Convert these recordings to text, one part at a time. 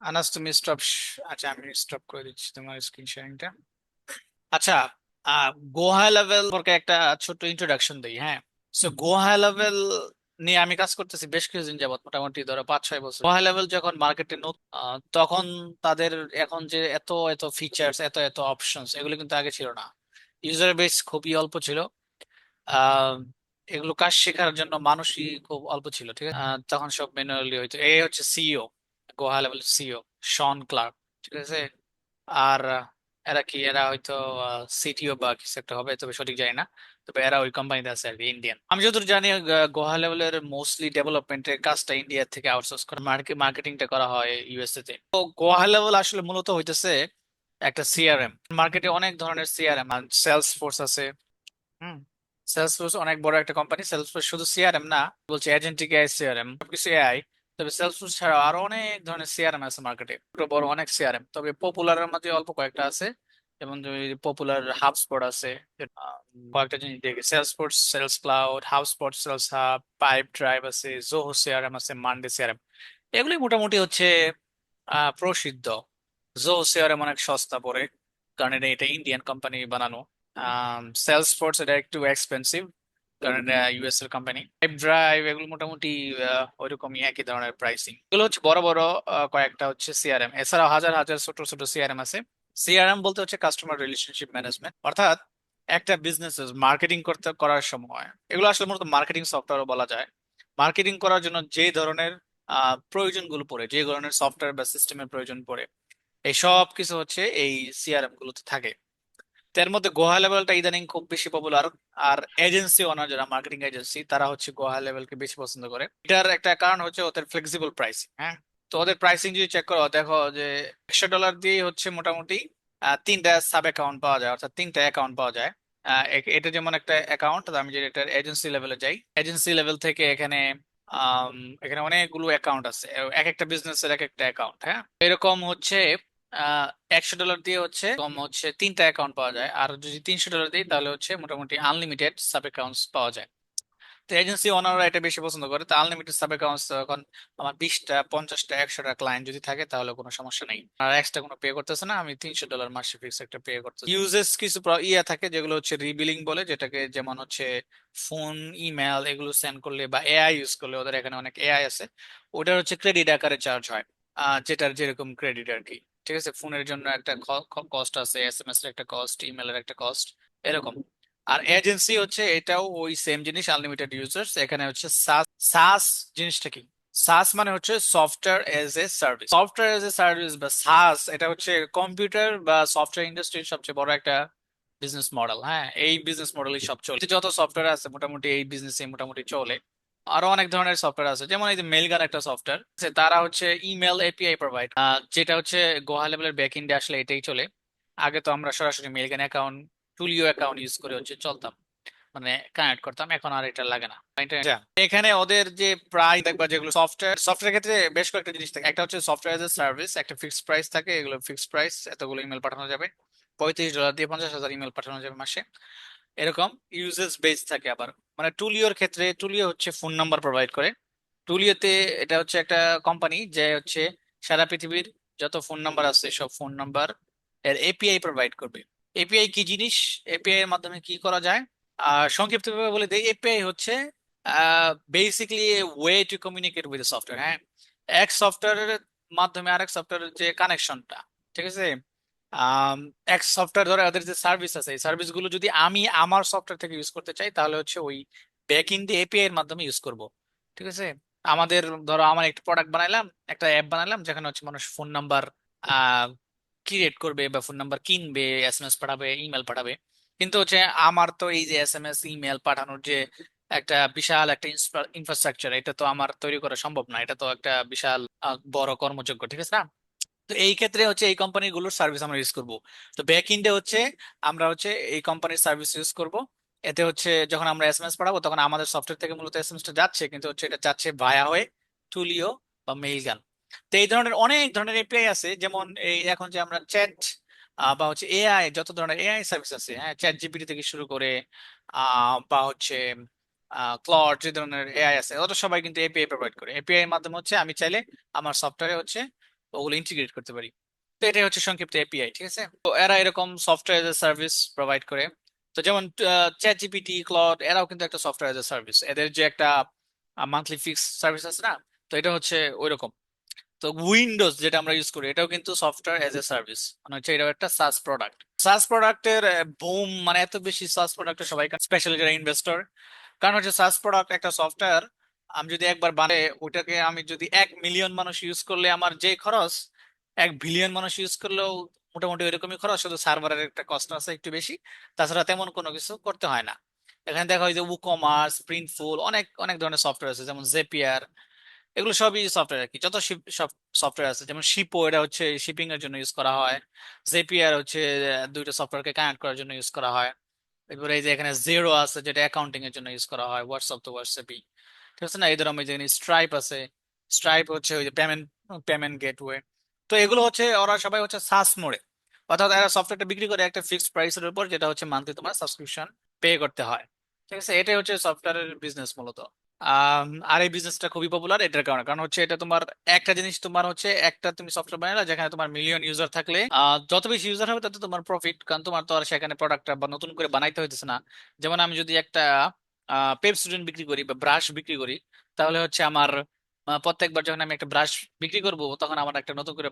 আনাস তুমি স্টপ। আচ্ছা আমি স্টপ করে দিচ্ছি তোমার স্ক্রিন শেয়ারিংটা। আচ্ছা, গোহা লেভেল সম্পর্কে একটা ছোট্ট ইন্ট্রোডাকশন দিই। হ্যাঁ, সো গোহা লেভেল নিয়ে আমি কাজ করতেছি বেশ কিছুদিন যাবত, মোটামুটি ধরো 5-6 বছর। গোহা লেভেল যখন মার্কেটে তখন তাদের এখন যে এত এত ফিচার্স, এত এত অপশনস, এগুলো কিন্তু আগে ছিল না। ইউজার বেস খুবই অল্প ছিল। আহ এগুলো কাজ শেখার জন্য মানুষই খুব অল্প ছিল, ঠিক আছে। তখন সব ম্যানুয়ালি হইতো। এই হচ্ছে সিইও, গোহা লেভেল সিইও শন ক্লার্ক, ঠিক আছে। আর এরা কি, এরা হয়তো সিটিও বা কিছু একটা হবে, তবে সঠিক জানি না। তবে এরা ওই কোম্পানিতে আছে আর কি, ইন্ডিয়ান। আমি যতদূর জানি গোহা লেভেলের মোস্টলি ডেভেলপমেন্টের কাজটা ইন্ডিয়া থেকে আউটসোর্স করে, মার্কেটিংটা করা হয় ইউএসএ তে। তো গোহা লেভেল আসলে মূলত হইতেছে একটা সিআরএম। মার্কেটে অনেক ধরনের সিআরএম, সেলস ফোর্স আছে। হুম, সেলসফোর্স অনেক বড় একটা কোম্পানি। সেলসফোর্স শুধু সিআরএম না, বলছে এজেন্টিক এআই সিআরএম, সবকিছু এআই। তবে সেলসফোর্স ছাড়াও আরো অনেক ধরনের সিআরএম আছে মার্কেটে, ছোট বড় অনেক সিআরএম। তবে পপুলারের মধ্যে অল্প কয়েকটা আছে, যেমন পপুলার হাবস্পট আছে। আহ, কয়েকটা জিনিস দেখি, Salesforce sales cloud, HubSpot sales hub, Pipedrive আছে, জোহো সিআরএম আছে, মান্ডে সিআরএম। এগুলি মোটামুটি হচ্ছে প্রসিদ্ধ। জোহো সিআরএম অনেক সস্তা পড়ে, কারণ এটা ইন্ডিয়ান কোম্পানি বানানো। সেলস ফোর্স এটা একটু এক্সপেন্সিভ, কারণ ইউএস এর কোম্পানি। ড্রাইভ এগুলো মোটামুটি ওইরকমই একই ধরনের প্রাইসিং। এগুলো হচ্ছে বড় বড় কয়েকটা হচ্ছে সিআরএম। এছাড়াও হাজার হাজার ছোট ছোট সিআরএম আছে। সিআরএম বলতে হচ্ছে কাস্টমার রিলেশনশিপ ম্যানেজমেন্ট, অর্থাৎ একটা বিজনেস মার্কেটিং করার সময়, এগুলো আসলে মূলত মার্কেটিং সফটওয়্যারও বলা যায়। মার্কেটিং করার জন্য যে ধরনের প্রয়োজনগুলো পড়ে, যে ধরনের সফটওয়্যার বা সিস্টেমের প্রয়োজন পড়ে, এই সব কিছু হচ্ছে এই সিআরএম গুলোতে থাকে। তো এর মধ্যে গোহা লেভেলটা ইদানিং খুব বেশি পপুলার। আর এজেন্সি ওনার, যারা মার্কেটিং এজেন্সি, তারা হচ্ছে গোহা লেভেলকে বেশি পছন্দ করে। এটার একটা কারণ হচ্ছে ওদের ফ্লেক্সিবল প্রাইসিং। হ্যাঁ, তো ওদের প্রাইসিং যদি চেক করো, দেখো যে $100 দিয়ে হচ্ছে মোটামুটি তিনটা সাব অ্যাকাউন্ট পাওয়া যায়, অর্থাৎ তিনটা অ্যাকাউন্ট পাওয়া যায়। এটা যেমন একটা অ্যাকাউন্ট, আমি যদি এটার এজেন্সি লেভেলে যাই, এজেন্সি লেভেল থেকে এখানে আম, এখানে অনেকগুলো অ্যাকাউন্ট আছে, এক একটা বিজনেসের এক একটা অ্যাকাউন্ট। হ্যাঁ, এরকম হচ্ছে $100 দিয়ে হচ্ছে কম হচ্ছে তিনটা অ্যাকাউন্ট পাওয়া যায়। আর যদি $300 দিই, তাহলে হচ্ছে মোটামুটি আনলিমিটেড সাব অ্যাকাউন্টস পাওয়া যায়। তো এজেন্সি ওনাররা এটা বেশি পছন্দ করে। তো আনলিমিটেড সাব অ্যাকাউন্টস, এখন আমার 20টা 50টা 100টা ক্লায়েন্ট যদি থাকে, তাহলে কোনো সমস্যা নেই। আর এক্সট্রা কোনো পে করতেছে না, আমি $300 মাসে ফিক্স একটা পে করতেছি। ইউজেস কিছু ইয়া থাকে যেগুলো হচ্ছে রিবিলিং বলে, যেটাকে যেমন হচ্ছে ফোন, ইমেল এগুলো সেন্ড করলে বা এআই ইউজ করলে, ওদের এখানে অনেক এআই আছে, ওটার হচ্ছে ক্রেডিট আকারে চার্জ হয়। যেটার যেরকম ক্রেডিট আর কি। ঠিক আছে, ফোনের জন্য একটা কস্ট আছে, এসএমএস এর একটা কস্ট, ইমেলের একটা কস্ট, এরকম। আর এজেন্সি হচ্ছে এটাও ওই সেম জিনিস, আনলিমিটেড ইউজার্স। এখানে হচ্ছে সাস। সাস জিনিসটা কি? সাস মানে হচ্ছে software as a service. Software as a service বা সাস, এটা হচ্ছে কম্পিউটার বা সফটওয়্যার ইন্ডাস্ট্রির সবচেয়ে বড় একটা বিজনেস মডেল। হ্যাঁ, এই বিজনেস মডেলই সব চলে, যত সফটওয়্যার আছে মোটামুটি এই বিজনেসে মোটামুটি চলে। আরো অনেক ধরনের সফটওয়্যার আছে, যেমন এই যে মেইলগান একটা সফটওয়্যার, তারা হচ্ছে ইমেল এপিআই প্রোভাইড, যেটা হচ্ছে গোহা লেভেলের ব্যাক এন্ডে আসলে এটাই চলে। আগে তো আমরা সরাসরি মেইলগান অ্যাকাউন্ট, টুলিও অ্যাকাউন্ট ইউজ করে হচ্ছে চলতাম, মানে কানেক্ট করতাম। এখন আর এটা লাগে না। আচ্ছা, এখানে ওদের যে প্রাইস দেখবা, যেগুলো সফটওয়্যার ক্ষেত্রে বেশ কয়েকটা জিনিস থাকে। একটা হচ্ছে সফটওয়্যার এজ এ সার্ভিস, একটা ফিক্সড প্রাইস থাকে, এগুলো ফিক্সড প্রাইস, এতগুলো ইমেল পাঠানো যাবে। $35 দিয়ে 50,000 ইমেল পাঠানো যাবে মাসে, এরকম। ইউজেস বেস থাকে আবার। মানে টুলিওর ক্ষেত্রে, টুলিও হচ্ছে ফোন নাম্বার প্রোভাইড করে। টুলিওতে এটা হচ্ছে একটা কোম্পানি যে হচ্ছে সারা পৃথিবীর যত ফোন নাম্বার আছে, সব ফোন নাম্বার এর এপিআই প্রোভাইড করবে। এপিআই কি জিনিস? এপিআই এর মাধ্যমে কি করা যায়? সংক্ষিপ্ত ভাবে বলে দিই, এপিআই হচ্ছে basically way to communicate with software. হ্যাঁ, এক সফটওয়্যারের মাধ্যমে আরেক সফটওয়্যারের যে কানেকশনটা, ঠিক আছে। আম, এক সফটওয়্যার ধরে ওদের যে সার্ভিস আছে, এই সার্ভিস গুলো যদি আমি আমার সফটওয়্যার থেকে ইউজ করতে চাই, তাহলে হচ্ছে ওই ব্যাক ইন্ড এপিআই এর মাধ্যমে ইউজ করব। ঠিক আছে। আমাদের ধরো, আমার একটা প্রোডাক্ট বানাইলাম, একটা অ্যাপ বানাইলাম, যেখানে হচ্ছে মানুষ ফোন নাম্বার ক্রিয়েট করবে বা ফোন নাম্বার কিনবে, এসএমএস পাঠাবে, ইমেল পাঠাবে। কিন্তু হচ্ছে আমার তো এই যে এসএমএস ইমেল পাঠানোর যে একটা বিশাল একটা ইনফ্রাস্ট্রাকচার, এটা তো আমার তৈরি করা সম্ভব না। এটা তো একটা বিশাল বড় কর্মযজ্ঞ, ঠিক আছে না? তো এই ক্ষেত্রে হচ্ছে এই কোম্পানিগুলোর সার্ভিস আমরা ইউজ করব। তো ব্যাক এন্ডে হচ্ছে আমরা হচ্ছে এই কোম্পানির সার্ভিস ইউজ করব। এতে হচ্ছে যখন আমরা এসএমএস পাঠাবো, তখন আমাদের সফটওয়্যার থেকে মূলত এসএমএসটা যাচ্ছে, কিন্তু হচ্ছে এটা যাচ্ছে ভায়া হয়ে টুলিও বা মেইলগান। তো এই ধরনের অনেক ধরনের এপিআই আছে, যেমন এই এখন যে আমরা চ্যাট বা হচ্ছে এআই, যত ধরনের এআই সার্ভিস আছে, হ্যাঁ, চ্যাট জিপিটি থেকে শুরু করে বা হচ্ছে যে ধরনের এআই আছে, ওরা সবাই কিন্তু এপিআই প্রোভাইড করে। এপিআই এর মাধ্যমে হচ্ছে আমি চাইলে আমার সফটওয়্যারে হচ্ছে ওগুলো ইন্টিগ্রেট করতে পারি। তো এটাই হচ্ছে সংক্ষিপ্ত এপিআই, ঠিক আছে। তো এরা এরকম software as a service provide করে। তো যেমন চ্যাট জিপিটি, ক্লড, এরাও কিন্তু একটা সফটওয়্যার এজ এ সার্ভিস, এদের যে একটা মান্থলি ফিক্স সার্ভিস আছে না, তো এটা হচ্ছে ওইরকম। তো উইন্ডোজ যেটা আমরা ইউজ করি এটাও কিন্তু সফটওয়্যার এজ এ সার্ভিস, মানে হচ্ছে এটাও একটা সাস প্রোডাক্ট। সাস প্রোডাক্টের বুম, মানে এত বেশি সাস প্রোডাক্টের সবাই, স্পেশালি যারা ইনভেস্টর। কারণ হচ্ছে সাস প্রোডাক্ট একটা সফটওয়্যার, আমি যদি একবার বানাই ওইটাকে, আমি যদি 1 মিলিয়ন মানুষ ইউজ করলে আমার যে খরচ, 1 বিলিয়ন মানুষ ইউজ করলেও মোটামুটি ওইরকমই খরচ, শুধু সার্ভারের একটা কষ্ট আছে একটু বেশি। তাছাড়া তেমন কোনো কিছু করতে হয় না। এখানে দেখা হয় যে উকমার্স, প্রিন্টফুল, অনেক অনেক ধরনের সফটওয়্যার আছে, যেমন জেপিয়ার, এগুলো সবই সফটওয়্যার আর কি। যত সব সফটওয়্যার আছে, যেমন শিপো, এটা হচ্ছে শিপিং এর জন্য ইউজ করা হয়। জেপিআর হচ্ছে দুইটা সফটওয়্যারকে কানেক্ট করার জন্য ইউজ করা হয়। এরপরে এই যে এখানে জেরো আছে, যেটা অ্যাকাউন্টিং এর জন্য ইউজ করা হয়, হোয়াটসঅ্যাপ তো হোয়াটসঅ্যাপই, ঠিক আছে না। এই ধরো আমি যেখানে স্ট্রাইপ আছে, স্ট্রাইপ হচ্ছে ওই যে পেমেন্ট পেমেন্ট গেটওয়ে। তো এগুলো হচ্ছে ওরা সবাই হচ্ছে সাস মোডে, অর্থাৎ এরা সফটওয়্যারটা বিক্রি করে একটা ফিক্সড প্রাইসের উপর, যেটা হচ্ছে মান্থলি তোমার সাবস্ক্রিপশন পে করতে হয়, ঠিক আছে। এটাই হচ্ছে সফটওয়্যারের বিজনেস মূলত। আর এই বিজনেসটা খুবই পপুলার এটার কারণে, কারণ হচ্ছে এটা তোমার একটা জিনিস, তোমার হচ্ছে একটা তুমি সফটওয়্যার বানালে যেখানে তোমার মিলিয়ন ইউজার থাকলে যত বেশি ইউজার হবে তত তোমার প্রফিট, কারণ তোমার তো আর সেখানে প্রোডাক্টটা বা নতুন করে বানাইতে হইতেছে না। যেমন আমি যদি একটা পেপসোডেন্ট বিক্রি করি বা ব্রাশ বিক্রি করি, তাহলে হচ্ছে আমার প্রত্যেকবার যখন আমি একটা ব্রাশ বিক্রি করব, তখন আমার একটা নতুন করে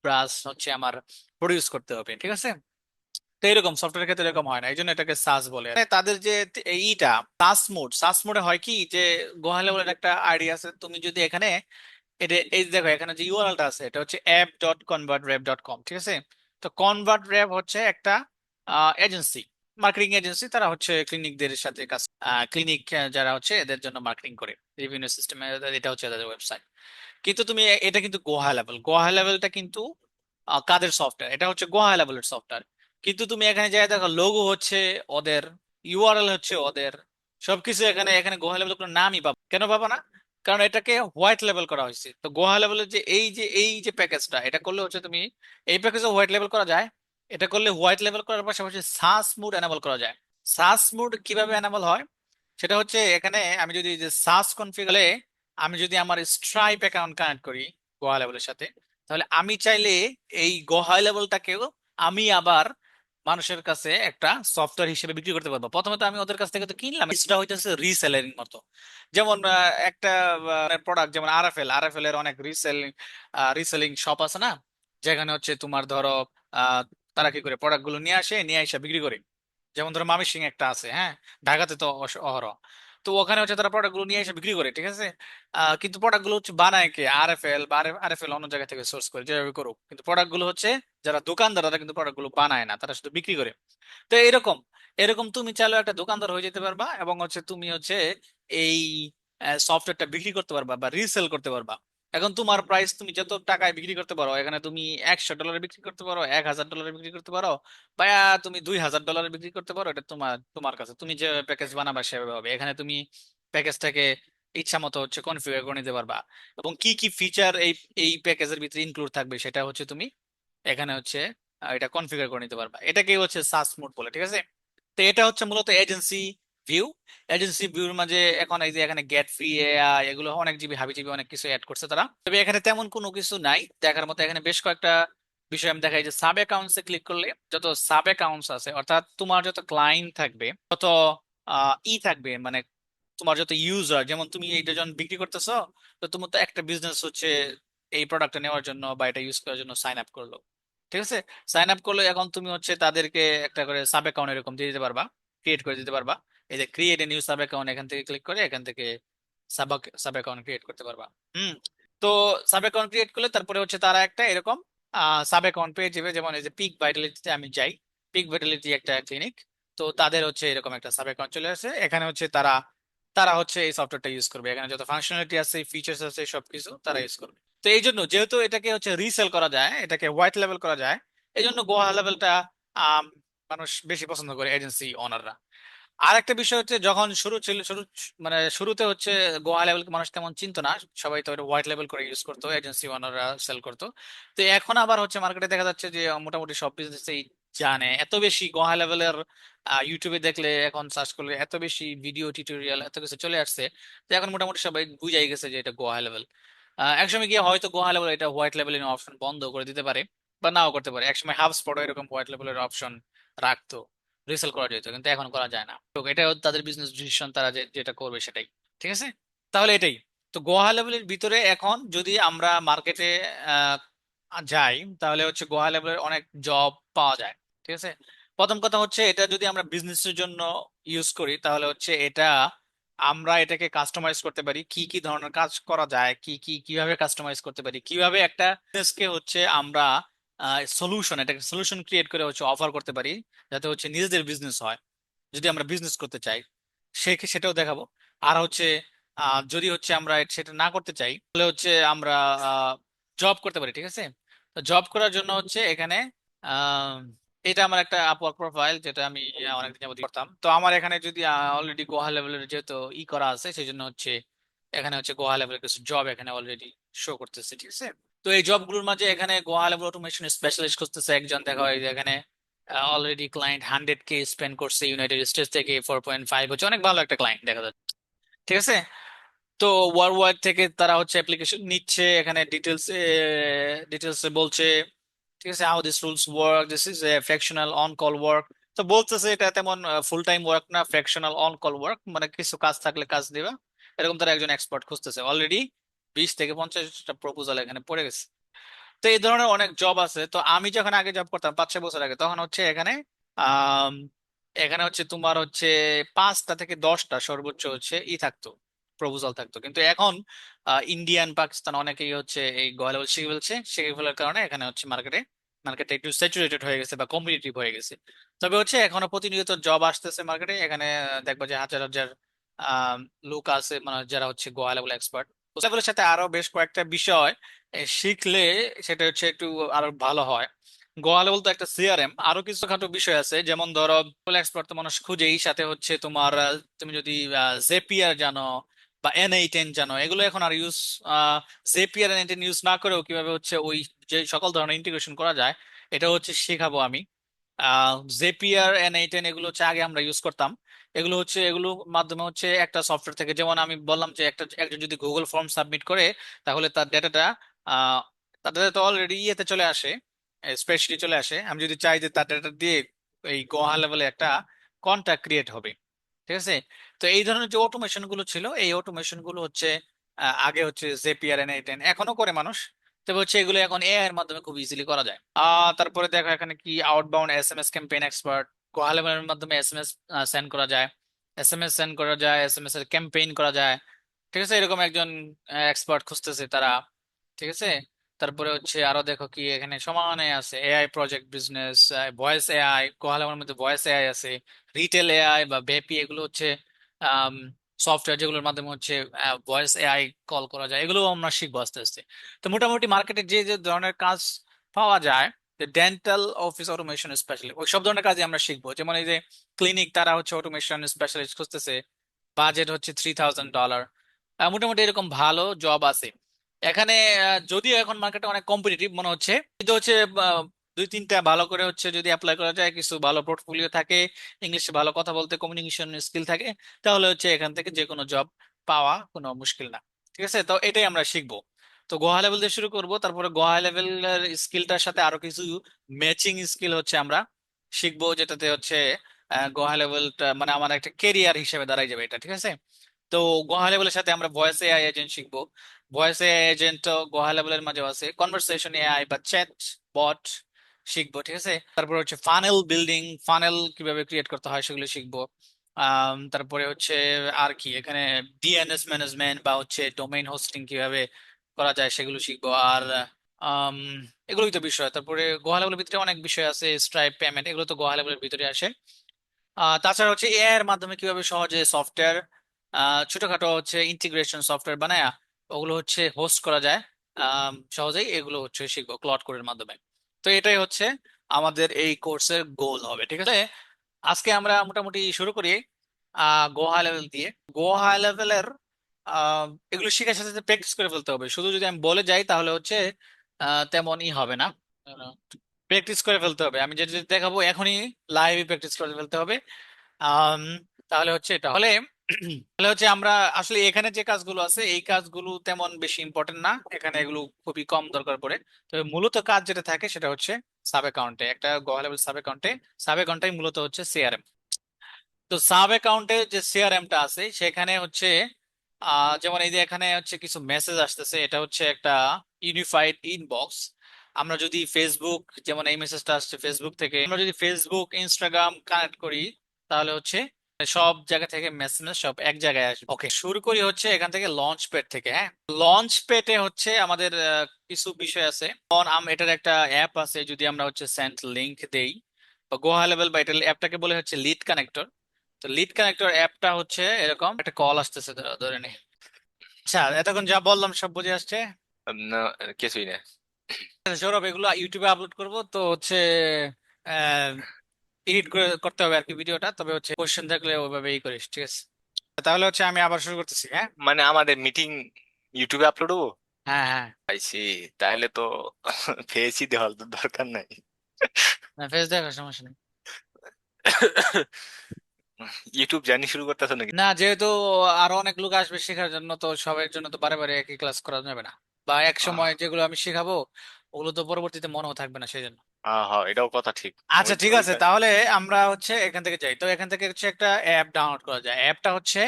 ব্রাশ হচ্ছে আমার প্রডিউস করতে হবে, ঠিক আছে। তো এরকম সফটওয়্যার ক্ষেত্রে এরকম হয় না, এই জন্য এটাকে সাস বলে। মানে তাদের যে এইটা সাস মোডে হয় কি, যে গোহা লেভেলের একটা আইডিয়া আছে। তুমি যদি এখানে এটা, এই যে দেখো এখানে যে ইউআরএলটা আছে, এটা হচ্ছে app.convertrep.com, ঠিক আছে। তো কনভার্ট র্যাপ হচ্ছে একটা এজেন্সি, মার্কেটিং এজেন্সি। তারা হচ্ছে ক্লিনিকদের সাথে কাজ, ক্লিনিক যারা হচ্ছে এদের জন্য মার্কেটিং করে, রেভিনিউ সিস্টেমে। এটা হচ্ছে তাদের ওয়েবসাইট। কিন্তু তুমি এটা কিন্তু গোহা লেভেল, গোহা লেভেলটা কিন্তু কাদের সফটওয়্যার, এটা হচ্ছে গোহা লেভেলের সফটওয়্যার। কিন্তু তুমি এখানে যাই দেখো, লোগো হচ্ছে ওদের, ইউআরএল হচ্ছে ওদের, সবকিছু এখানে, এখানে গোহা লেভেল কোনো নামই পাবো কেন, পাবো না? কারণ এটাকে হোয়াইট লেভেল করা হয়েছে। তো গোহা লেভেলের যে এই যে প্যাকেজটা, এটা করলে হচ্ছে তুমি এই প্যাকেজে হোয়াইট লেভেল করা যায়। এটা করলে হোয়াইট লেভেল করার পাশাপাশি সাস মুড এনাবল করা যায়। সাস মুড কিভাবে এনাবল হয়, সেটা হচ্ছে এখানে আমি যদি যে সাস কনফিগারে, আমি যদি আমার স্ট্রাইপ অ্যাকাউন্ট কানেক্ট করি গোহা লেভেলের সাথে, তাহলে আমি চাইলে এই গোহা লেভেলটাকেও আমি আবার মানুষের কাছে একটা সফটওয়্যার হিসেবে বিক্রি করতে পারবো। প্রথমে তো আমি ওদের কাছ থেকে তো কিনলাম, সেটা হইতেছে রিসেলিং মতো। যেমন একটা প্রোডাক্ট, যেমন আরএফএল এর অনেক রিসেলিং শপ আছে না, যেখানে হচ্ছে তোমার ধরো আহ, তারা কি করে প্রোডাক্ট গুলো নিয়ে আসে, নিয়ে এসে বিক্রি করে। যেমন ধরো মামিসিং একটা আছে, হ্যাঁ, ঢাকাতে তো অহরহ। তো ওখানে হচ্ছে তারা প্রোডাক্ট গুলো নিয়ে এসে বিক্রি করে, ঠিক আছে। কিন্তু প্রোডাক্ট গুলো হচ্ছে বানায় কে, আরএফএল, বা আরএফএল অন্য জায়গা থেকে সোর্স করে, যেভাবে করুক, কিন্তু প্রোডাক্ট গুলো হচ্ছে যারা দোকানদার, তারা কিন্তু প্রোডাক্ট গুলো বানায় না, তারা শুধু বিক্রি করে। তো এরকম, এরকম তুমি চাইলেও একটা দোকানদার হয়ে যেতে পারবা, এবং হচ্ছে তুমি হচ্ছে এই সফটওয়্যারটা বিক্রি করতে পারবা বা রিসেল করতে পারবা। এখন তোমার প্রাইস, তুমি যত টাকায় বিক্রি করতে পারো, এখানে তুমি $100 বিক্রি করতে পারো, $1000 বিক্রি করতে পারো, বা তুমি $2000 বিক্রি করতে পারো। এটা তোমার তোমার কাছে, তুমি যে প্যাকেজ বানাবা সেভাবে হবে। এখানে তুমি প্যাকেজটাকে ইচ্ছা মতো হচ্ছে কনফিগার করে নিতে পারবা, এবং কি কি ফিচার এই এই প্যাকেজের ভিতরে ইনক্লুড থাকবে সেটা হচ্ছে তুমি এখানে হচ্ছে এটা কনফিগার করে নিতে পারবা। এটাকেই হচ্ছে সাস মোড বলে, ঠিক আছে। তো এটা হচ্ছে মূলত এজেন্সি ভিউ। এজেন্সি ভিউর মাঝে এখন এই যে এখানে গেট ফ্রি এআই, এগুলো অনেক জিবি হাবি জিবি অনেক কিছু অ্যাড করছে তারা। তবে এখানে তেমন কোনো কিছু নাই দেখার মতো। এখানে বেশ কয়েকটা বিষয় আমি দেখাই, যে সাব অ্যাকাউন্টসে ক্লিক করলে যত সাব অ্যাকাউন্টস আছে, অর্থাৎ তোমার যত ক্লায়েন্ট থাকবে, তত থাকবে, মানে তোমার যত ইউজার, যেমন তুমি এইটা যখন বিক্রি করতেছো, তো তোমার তো একটা বিজনেস হচ্ছে এই প্রোডাক্টটা নেওয়ার জন্য বা এটা ইউজ করার জন্য সাইন আপ করলো, ঠিক আছে। সাইন আপ করলে এখন তুমি হচ্ছে তাদেরকে একটা করে সাব অ্যাকাউন্ট এরকম দিয়ে দিতে পারবা, ক্রিয়েট করে দিতে পারবা। এই যে create a new sub account, এখান থেকে ক্লিক করে এখান থেকে সাব সাব অ্যাকাউন্ট ক্রিয়েট করতে পারবা। হুম। তো সাব অ্যাকাউন্ট ক্রিয়েট করলে তারপরে হচ্ছে তারা একটা এরকম সাব অ্যাকাউন্ট পেয়ে যাবে। যেমন এই যে পিক ভাইটালিটিতে আমি যাই, পিক ভাইটালিটি একটা ক্লিনিক, তো তাদের হচ্ছে এরকম একটা সাব অ্যাকাউন্ট চলে আসে। এখানে হচ্ছে তারা তারা হচ্ছে এই সফটওয়্যারটা ইউজ করবে, এখানে যত ফাংশনালিটি আছে, ফিচার্স আছে, সবকিছু তারা ইউজ করবে। তো এই জন্য যেহেতু এটাকে হচ্ছে রিসেল করা যায়, এটাকে হোয়াইট লেভেল করা যায়, এই জন্য গোয়া লেভেলটা মানুষ বেশি পছন্দ করে, এজেন্সি ওনাররা। আর একটা বিষয় হচ্ছে, যখন মানে শুরুতে হচ্ছে গোয়া লেভেল মানুষ তেমন চিনতো না, সবাই তো হোয়াইট লেভেল করে ইউজ করতো, এজেন্সি ওনাররা সেল করতো। তো এখন আবার হচ্ছে মার্কেটে দেখা যাচ্ছে যে মোটামুটি সব বিজনেসই জানে, এত বেশি গোয়া লেভেলের ইউটিউবে দেখলে, এখন সার্চ করলে এত বেশি ভিডিও টিউটোরিয়াল এত কিছু চলে আসছে, তো এখন মোটামুটি সবাই বুঝাই গেছে যে এটা গোয়া লেভেল। একসময় গিয়ে হয়তো গো হাই লেভেল এটা হোয়াইট লেভেলের অপশন বন্ধ করে দিতে পারে বা নাও করতে পারে। একসময় হাবস্পট এরকম হোয়াইট লেভেলের অপশন রাখতো, রিসেল করা যেত, কিন্তু এখন করা যায় না। তো এটা তাদের বিজনেস ডিসিশন, তারা যেটা করবে সেটাই। ঠিক আছে, তাহলে এটাই। তো গো হাই লেভেলের ভিতরে এখন যদি আমরা মার্কেটে যাই, তাহলে হচ্ছে গো হাই লেভেলের অনেক জব পাওয়া যায়। ঠিক আছে, প্রথম কথা হচ্ছে এটা যদি আমরা বিজনেসের জন্য ইউজ করি, তাহলে হচ্ছে এটা আমরা এটাকে কাস্টমাইজ করতে পারি, কি কি ধরনের কাজ করা যায়, কিভাবে কাস্টমাইজ করতে পারি, কিভাবে একটা বিজনেসকে হচ্ছে আমরা সলিউশন, এটাকে সলিউশন ক্রিয়েট করে হচ্ছে অফার করতে পারি, যাতে হচ্ছে নিজেদের বিজনেস হয়। যদি আমরা বিজনেস করতে চাই সেটাও দেখাবো। আর হচ্ছে যদি হচ্ছে আমরা সেটা না করতে চাই, তাহলে হচ্ছে আমরা জব করতে পারি। ঠিক আছে, তো জব করার জন্য হচ্ছে এখানে আহ, এটা আমার একটা আপওয়ার্ক প্রোফাইল, যেটা আমি অনেকদিন যাবত করতাম। তো আমার এখানে যদি অলরেডি গোয়া লেভেলের যেহেতু করা আছে, সেই জন্য হচ্ছে এখানে হচ্ছে গোয়া লেভেলের কিছু জব এখানে অলরেডি শো করতেছে। ঠিক আছে, তো এই জবগুলোর মাঝে এখানে গোয়া লেভেল অটোমেশন স্পেশালিস্ট খুঁজতেছে একজন। দেখা হয় যে এখানে অলরেডি ক্লায়েন্ট 100K স্পেন্ড করছে ইউনাইটেড স্টেটস থেকে, 4.5 হচ্ছে অনেক ভালো একটা ক্লায়েন্ট দেখা যাচ্ছে। ঠিক আছে, তো ওয়ার্ল্ড ওয়াইড থেকে তারা হচ্ছে অ্যাপ্লিকেশন নিচ্ছে, এখানে ডিটেলস বলছে। ঠিক আছে, how this rules work, this is a fractional on call work. তো বলতেছে এটা তেমন ফুল টাইম ওয়ার্ক না, ফ্র্যাকশনাল অন কল ওয়ার্ক, মানে কিছু কাজ থাকলে কাজ দিবা, এরকম তারা একজন এক্সপার্ট খুঁজতেছে। অলরেডি 20 থেকে 50টা প্রপোজাল এখানে পড়ে গেছে। তো এই ধরনের অনেক জব আছে। তো আমি যখন আগে জব করতাম 5-6 বছর আগে, তখন হচ্ছে এখানে আম, এখানে হচ্ছে তোমার হচ্ছে 5টা থেকে 10টা সর্বোচ্চ হচ্ছে থাকতো, প্রপোজাল থাকতো। কিন্তু এখন ইন্ডিয়ান পাকিস্তান অনেকেই হচ্ছে এই গোয়া লেভেল শিখে ফেলার কারণে এখানে হচ্ছে মার্কেটে একটু স্যাচুরেটেড হয়ে গেছে বা কম্পিটিটিভ হয়ে গেছে। তবে হচ্ছে এখনো প্রতিনিয়ত জব আসতেছে মার্কেটে, এখানে দেখবা যে হাজার হাজার আহ, লোক আছে, মানে যারা হচ্ছে গোয়া লেভেল এক্সপার্ট। লেভেলের সাথে আরো বেশ কয়েকটা বিষয় শিখলে সেটা হচ্ছে একটু আরো ভালো হয়। গোয়া লেভেল তো একটা সিআরএম, আরো কিছু খাটো বিষয় আছে, যেমন ধরো এক্সপার্ট তো মানুষ খুঁজেই, সাথে হচ্ছে তোমার তুমি যদি জেপিআর জানো বা N8N জানো, এগুলো এখন আর জেপিআর N8N ইউজ না করেও কিভাবে হচ্ছে ওই যে সকল ধরনের ইন্টিগ্রেশন করা যায়, এটা হচ্ছে শেখাবো আমি। জেপিআর N8N এগুলো হচ্ছে আগে আমরা ইউজ করতাম। এগুলো হচ্ছে এগুলো মাধ্যমে হচ্ছে একটা সফটওয়্যার থেকে, যেমন আমি বললাম যে একজন যদি গুগল ফর্ম সাবমিট করে, তাহলে তার ডেটাটা আহ তার ডেটা তো অলরেডি ইয়েতে চলে আসে, স্প্রেডশিটে চলে আসে। আমি যদি চাই যে তার ডেটা দিয়ে এই গোহা লেভেলে একটা কন্ট্যাক্ট ক্রিয়েট হবে। ঠিক আছে, তো এই ধরনের যে অটোমেশন গুলো ছিল, এই অটোমেশন গুলো হচ্ছে আগে হচ্ছে জেপিআর N8N এখনো করে মানুষ। তবে হচ্ছে এগুলো এখন এআই এর মাধ্যমে খুব ইজিলি করা যায়। তারপরে দেখো এখানে কি আউটবাউন্ড এসএমএস ক্যাম্পেইন এক্সপার্ট, কোয়ালেমের মাধ্যমে এসএমএস সেন্ড করা যায়, এসএমএস এর ক্যাম্পেইন করা যায়। ঠিক আছে, এরকম একজন এক্সপার্ট খুঁজতেছে তারা। ঠিক আছে, তারপরে হচ্ছে আরো দেখো কি এখানে সমানে আছে AI project business, voice AI, কোয়ালামের মধ্যে ভয়েস এআই আছে, রিটেল এআই বা ভেপি, এগুলো হচ্ছে সফটওয়্যার যেগুলোর মাধ্যমে হচ্ছে ভয়েস এআই কল করা যায়। এগুলো আমরা শিখবো আস্তে আস্তে। তো মোটামুটি মার্কেটে যে যে ধরনের কাজ পাওয়া যায়, ডেন্টাল অফিস অটোমেশন স্পেশালিস্ট, ওই সব ধরনের কাজই আমরা শিখবো। যেমন এই যে ক্লিনিক, তারা হচ্ছে অটোমেশন স্পেশালিস্ট খুঁজতেছে, বাজেট হচ্ছে $3,000। মোটামুটি এরকম ভালো জব আছে এখানে। যদিও এখন মার্কেটে অনেক কম্পিটিটিভ মনে হচ্ছে, কিন্তু হচ্ছে আহ, 2-3টা ভালো করে হচ্ছে যদি অ্যাপ্লাই করা যায়, কিছু ভালো পোর্টফোলিও থাকে, ইংলিশে ভালো কথা বলতে কমিউনিকেশন স্কিল থাকে, তাহলে হচ্ছে এখান থেকে যে কোনো জব পাওয়া কোনো মুশকিল না। ঠিক আছে, তো এটাই আমরা শিখবো। তো গোহা লেভেল দিয়ে শুরু করব, তারপরে গোহা লেভেলের স্কিলটার সাথে আরো কিছু ম্যাচিং স্কিল হচ্ছে আমরা শিখবো, যেটাতে হচ্ছে গোহা লেভেলটা মানে আমার একটা কেরিয়ার হিসেবে দাঁড়াই যাবে এটা। ঠিক আছে, তো গোহা লেভেলের সাথে আমরা ভয়েস এআই এজেন্ট শিখবো। ভয়েস এআই এজেন্ট গোহা লেভেলের মাঝেও আছে, কনভারসেশন এআই বা চ্যাট বট শিখবো। ঠিক আছে, তারপরে হচ্ছে ফানেল বিল্ডিং, ফানেল কিভাবে ক্রিয়েট করতে হয় সেগুলো শিখবো। তারপরে হচ্ছে আর কি এখানে ডিএনএস ম্যানেজমেন্ট বা হচ্ছে ডোমেইন হোস্টিং কিভাবে করা যায় সেগুলো শিখবো। আর আম, এগুলোই তো বিষয়। তারপরে গোহা লেভেলের ভিতরে অনেক বিষয় আছে, স্ট্রাইপ পেমেন্ট, এগুলো তো গোহা লেভেলের ভিতরে আসে। তাছাড়া হচ্ছে এআই এর মাধ্যমে কিভাবে সহজে সফটওয়্যার, ছোটখাটো হচ্ছে ইন্টিগ্রেশন সফটওয়্যার বানায় ওগুলো হচ্ছে হোস্ট করা যায় সহজেই, এগুলো হচ্ছে শিখবো ক্লড কোডের মাধ্যমে। তো এটাই হচ্ছে আমাদের এই কোর্সের গোল হবে। ঠিক আছে, আজকে আমরা মোটামুটি শুরু করি গো হাই লেভেল দিয়ে। গো হাই লেভেলের আহ, এগুলো শেখার সাথে সাথে প্র্যাকটিস করে ফেলতে হবে। শুধু যদি আমি বলে যাই তাহলে হচ্ছে তেমনই হবে না, প্র্যাকটিস করে ফেলতে হবে। আমি যেটা যেটা দেখাবো এখনই লাইভে প্র্যাকটিস করে ফেলতে হবে। আম, তাহলে হচ্ছে এটা হলে তাহলে হচ্ছে আমরা আসলে এখানে যে কাজগুলো আছে এই কাজগুলো তেমন বেশি ইম্পর্টেন্ট না, এখানে এগুলো খুবই কম দরকার পড়ে। তবে মূলত কাজ যেটা থাকে সেটা হচ্ছে সাব অ্যাকাউন্টে, একটা গোয়া লেভেল সাব অ্যাকাউন্টে, সাব অ্যাকাউন্টটাই মূলত হচ্ছে সিআরএম। তো সাব অ্যাকাউন্টে যে সিআরএমটা আছে সেখানে হচ্ছে যেমন এই যে এখানে হচ্ছে কিছু মেসেজ আসতেছে, এটা হচ্ছে একটা ইউনিফাইড ইনবক্স। আমরা যদি ফেসবুক, যেমন এই মেসেজটা আসছে ফেসবুক থেকে, আমরা যদি ফেসবুক ইনস্টাগ্রাম কানেক্ট করি তাহলে হচ্ছে সব জায়গা থেকে মেসেজ সব এক জায়গায় আসবে। ওকে, শুরু করি হচ্ছে এখান থেকে লঞ্চ প্যাড থেকে। হ্যাঁ, লঞ্চ প্যাডে হচ্ছে আমাদের কিছু বিষয় আছে। যেমন এটার একটা অ্যাপ আছে, যদি আমরা হচ্ছে সেন্ড লিংক দেই বা গোহা লেভেল, বা এটা অ্যাপটাকে বলে হচ্ছে লিড কানেক্টর। তো লিড কানেক্টর অ্যাপটা হচ্ছে এরকম একটা কল আসতেছে, ধরে নে। আচ্ছা, এতক্ষণ যা বললাম সব বুঝে আসছে? না, কিছুই না। আচ্ছা, সৌরভ, এগুলো ইউটিউবে আপলোড করব তো হচ্ছে এডিট করতে হবে আর কি ভিডিওটা, তবে হচ্ছে কোশ্চেন থাকলে ওইভাবে করিস, ঠিক আছে? তাহলে হচ্ছে আমি আবার শুরু করতেছি। হ্যাঁ মানে আমাদের মিটিং ইউটিউবে আপলোড হবো? হ্যাঁ হ্যাঁ। পাইছি। তাহলে তো ফেসই দেওয়ার তো দরকার নাই। না, ফেস দেখো, সমস্যা নেই। ইউটিউব জার্নি শুরু করতেছো নাকি? না, যেহেতু আরো অনেক লোক আসবে শেখার জন্য, তো সবার জন্য তো বারে বারে একই ক্লাস করা যাবে না, বা এক সময় আহ যেগুলো আমি শেখাবো ওগুলো তো পরবর্তীতে মনেও থাকবে না, সেই জন্য। হ্যাঁ, এটাও কথা ঠিক। আচ্ছা ওই ঠিক ওই আছে, তাহলে আমরা হচ্ছে এখান থেকে যাই। তো এখান থেকে হচ্ছে একটা অ্যাপ ডাউনলোড করা যায়, অ্যাপটা হচ্ছে